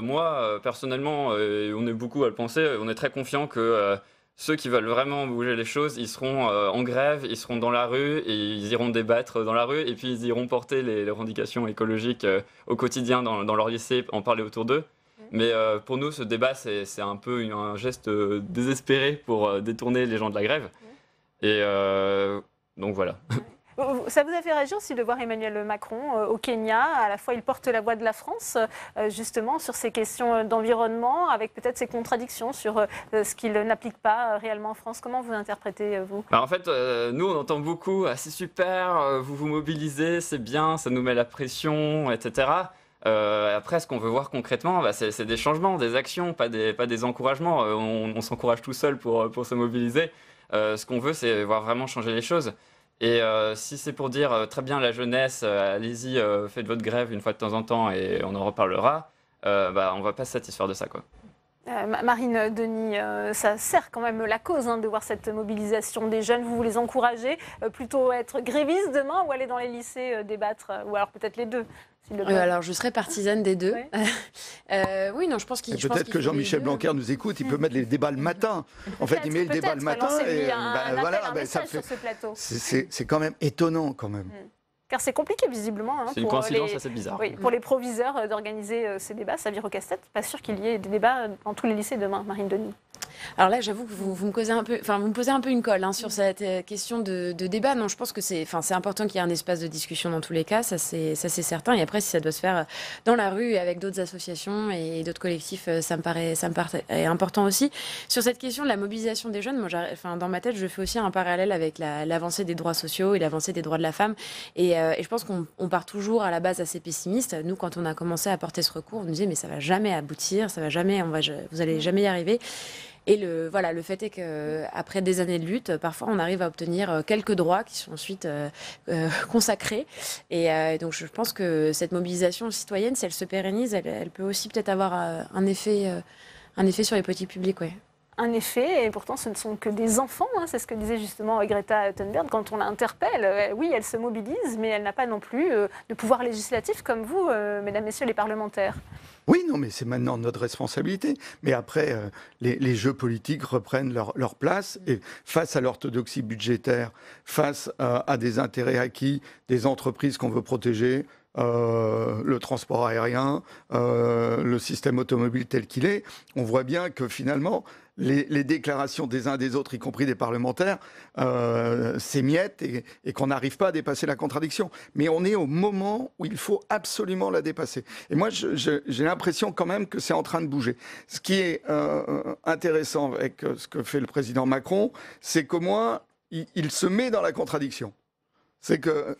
Moi, personnellement, on est beaucoup à le penser, on est très confiant que ceux qui veulent vraiment bouger les choses, ils seront en grève, ils seront dans la rue, et ils iront débattre dans la rue, et puis ils iront porter les revendications écologiques au quotidien dans leur lycée, en parler autour d'eux. Mais pour nous, ce débat, c'est un peu un geste désespéré pour détourner les gens de la grève. Et donc voilà. Ça vous a fait réagir aussi de voir Emmanuel Macron au Kenya. À la fois, il porte la voix de la France, justement, sur ces questions d'environnement, avec peut-être ces contradictions sur ce qu'il n'applique pas réellement en France. Comment vous interprétez, vous ? En fait, nous, on entend beaucoup « c'est super, vous vous mobilisez, c'est bien, ça nous met la pression, etc. » Après, ce qu'on veut voir concrètement, c'est des changements, des actions, pas des encouragements. On s'encourage tout seul pour se mobiliser. Ce qu'on veut, c'est voir vraiment changer les choses. Et si c'est pour dire très bien la jeunesse, allez-y, faites votre grève une fois de temps en temps et on en reparlera, on ne va pas se satisfaire de ça, quoi. Marine Denis, ça sert quand même la cause de voir cette mobilisation des jeunes. Vous les encouragez plutôt être grévistes demain ou aller dans les lycées débattre, ou alors peut-être les deux. Alors je serais partisane des deux. Oui, non, je pense qu'il. Peut-être que Jean-Michel Blanquer nous écoute, il peut mettre les débats le matin. En fait, il met le débat le matin et voilà, ça fait. C'est quand même étonnant, quand même. Car c'est compliqué, visiblement. C'est une coïncidence assez bizarre. Oui, pour les proviseurs d'organiser ces débats, ça vire au casse-tête. Pas sûr qu'il y ait des débats dans tous les lycées demain, Marine Denis. Alors là, j'avoue que vous me posez un peu une colle sur cette question de débat. Non, je pense que c'est important qu'il y ait un espace de discussion dans tous les cas, ça c'est certain. Et après, si ça doit se faire dans la rue avec d'autres associations et d'autres collectifs, ça me paraît important aussi. Sur cette question de la mobilisation des jeunes, moi, dans ma tête, je fais aussi un parallèle avec l'avancée des droits sociaux et l'avancée des droits de la femme. Et je pense qu'on part toujours à la base assez pessimiste. Nous, quand on a commencé à porter ce recours, on nous disait mais ça va jamais aboutir, vous allez jamais y arriver. Et le fait est qu'après des années de lutte, parfois on arrive à obtenir quelques droits qui sont ensuite consacrés. Et donc je pense que cette mobilisation citoyenne, si elle se pérennise, elle peut aussi peut-être avoir un effet sur les politiques publiques. Ouais. Un effet, et pourtant ce ne sont que des enfants, c'est ce que disait justement Greta Thunberg quand on l'interpelle. Oui, elle se mobilise, mais elle n'a pas non plus de pouvoir législatif comme vous, mesdames, messieurs les parlementaires. Oui, non, mais c'est maintenant notre responsabilité. Mais après, les jeux politiques reprennent leur place et face à l'orthodoxie budgétaire, face à des intérêts acquis, des entreprises qu'on veut protéger, le transport aérien, le système automobile tel qu'il est, on voit bien que finalement, les déclarations des uns des autres, y compris des parlementaires, s'émiettent et qu'on n'arrive pas à dépasser la contradiction. Mais on est au moment où il faut absolument la dépasser. Et moi, j'ai l'impression quand même que c'est en train de bouger. Ce qui est intéressant avec ce que fait le président Macron, c'est qu'au moins, il se met dans la contradiction. C'est que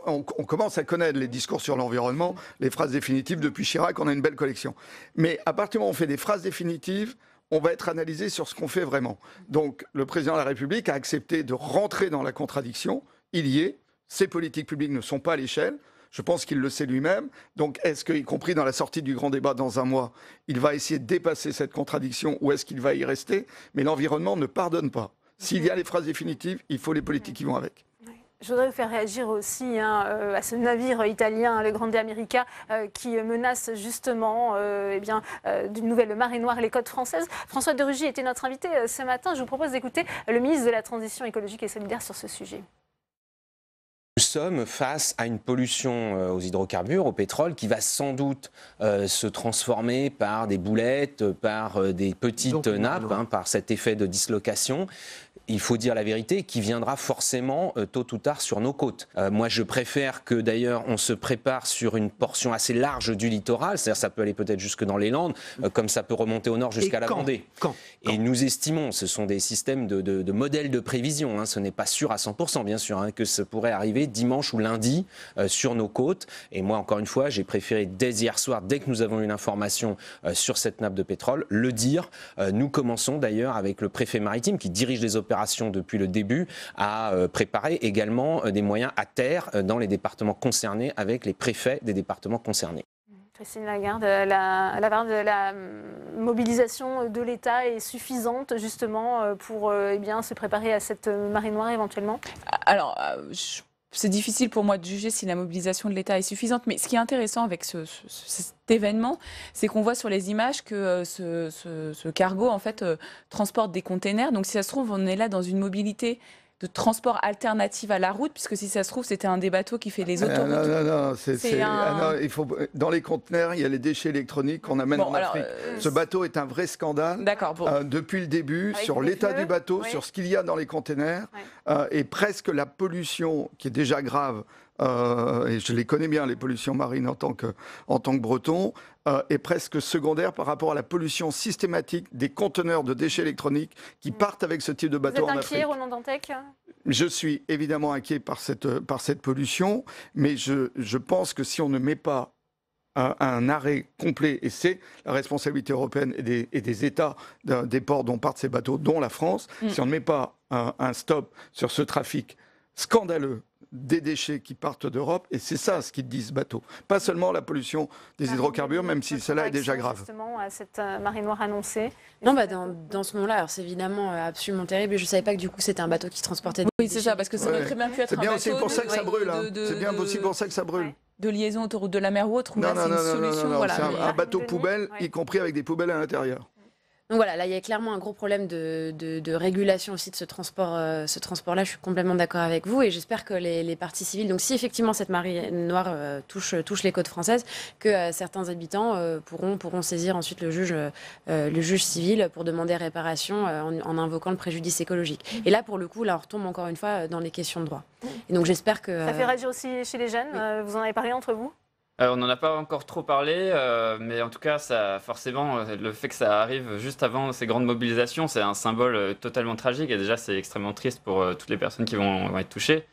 on commence à connaître les discours sur l'environnement, les phrases définitives. Depuis Chirac, on a une belle collection. Mais à partir du moment où on fait des phrases définitives, on va être analysé sur ce qu'on fait vraiment. Donc, le président de la République a accepté de rentrer dans la contradiction. Il y est. Ces politiques publiques ne sont pas à l'échelle. Je pense qu'il le sait lui-même. Donc, est-ce qu'y compris dans la sortie du grand débat dans un mois, il va essayer de dépasser cette contradiction ou est-ce qu'il va y rester? Mais l'environnement ne pardonne pas. S'il y a les phrases définitives, il faut les politiques qui vont avec. Je voudrais vous faire réagir aussi à ce navire italien, le Grande America, qui menace justement d'une nouvelle marée noire les côtes françaises. François de Rugy était notre invité ce matin. Je vous propose d'écouter le ministre de la Transition écologique et solidaire sur ce sujet. Nous sommes face à une pollution aux hydrocarbures, au pétrole, qui va sans doute se transformer par des boulettes, par des petites nappes, par cet effet de dislocation. Il faut dire la vérité, qui viendra forcément tôt ou tard sur nos côtes. Moi, je préfère que d'ailleurs on se prépare sur une portion assez large du littoral, c'est-à-dire ça peut aller peut-être jusque dans les Landes, comme ça peut remonter au nord jusqu'à la Vendée. Et nous estimons, ce sont des systèmes de modèles de prévision, ce n'est pas sûr à 100% bien sûr, que ça pourrait arriver dimanche ou lundi sur nos côtes. Et moi, encore une fois, j'ai préféré dès hier soir, dès que nous avons une information sur cette nappe de pétrole, le dire. Nous commençons d'ailleurs avec le préfet maritime qui dirige les opérations depuis le début à préparer également des moyens à terre dans les départements concernés avec les préfets des départements concernés. Christine Lagarde, la mobilisation de l'État est suffisante justement pour se préparer à cette marée noire éventuellement? Alors, c'est difficile pour moi de juger si la mobilisation de l'État est suffisante, mais ce qui est intéressant avec cet événement, c'est qu'on voit sur les images que ce cargo en fait transporte des containers. Donc si ça se trouve, on est là dans une mobilité de transport alternative à la route, puisque si ça se trouve, c'était un des bateaux qui fait les autoroutes. Non, il faut, dans les conteneurs, il y a les déchets électroniques qu'on amène en Afrique. Ce bateau est un vrai scandale. Depuis le début, sur l'état du bateau, sur ce qu'il y a dans les conteneurs, et presque la pollution, qui est déjà grave, et je les connais bien, les pollutions marines en tant que breton, est presque secondaire par rapport à la pollution systématique des conteneurs de déchets électroniques qui partent avec ce type de bateau en Afrique. Vous êtes inquiet, Roland Dantec ? Je suis évidemment inquiet par cette pollution, mais je pense que si on ne met pas un arrêt complet, et c'est la responsabilité européenne et des États des ports dont partent ces bateaux, dont la France, si on ne met pas un stop sur ce trafic scandaleux des déchets qui partent d'Europe, et c'est ça ce qu'ils disent bateau. Pas seulement la pollution des hydrocarbures, même si cela est déjà grave. Justement, à cette marée noire annoncée. Non, dans ce moment-là, c'est évidemment absolument terrible. Et je ne savais pas que du coup c'était un bateau qui transportait des déchets. Oui, c'est ça, parce que ça aurait très bien pu être un bateau. C'est bien aussi pour ça que ça brûle. C'est bien aussi pour ça que ça brûle. De liaison autoroute de la mer ou autre, où là c'est une solution. C'est un bateau poubelle, y compris avec des poubelles à l'intérieur. Donc voilà, là il y a clairement un gros problème de régulation aussi de ce transport-là. Je suis complètement d'accord avec vous et j'espère que les parties civiles, donc si effectivement cette marée noire touche les côtes françaises, que certains habitants pourront saisir ensuite le juge civil pour demander réparation en invoquant le préjudice écologique. Et là pour le coup, là on retombe encore une fois dans les questions de droit. Et donc j'espère que... Ça fait réagir aussi chez les jeunes, vous en avez parlé entre vous ? On n'en a pas encore trop parlé, mais en tout cas, forcément, le fait que ça arrive juste avant ces grandes mobilisations, c'est un symbole totalement tragique. Et déjà, c'est extrêmement triste pour toutes les personnes qui vont être touchées.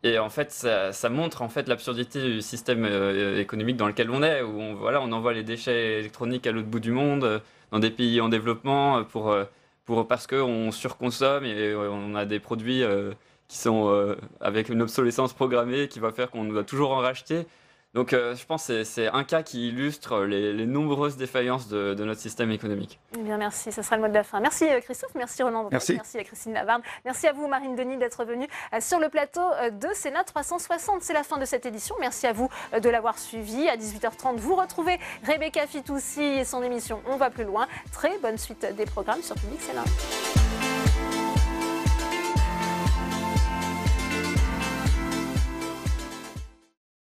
Et en fait, ça montre en fait l'absurdité du système économique dans lequel on est, où on envoie les déchets électroniques à l'autre bout du monde, dans des pays en développement, parce qu'on surconsomme et on a des produits qui sont avec une obsolescence programmée qui va faire qu'on doit toujours en racheter. Donc je pense que c'est un cas qui illustre les nombreuses défaillances de notre système économique. Eh bien, merci, ce sera le mot de la fin. Merci Christophe, merci Roland, merci à Christine Lavarde, merci à vous Marine Denis d'être venue sur le plateau de Sénat 360. C'est la fin de cette édition, merci à vous de l'avoir suivi. À 18h30, vous retrouvez Rebecca Fitoussi et son émission On va plus loin. Très bonne suite des programmes sur Public Sénat.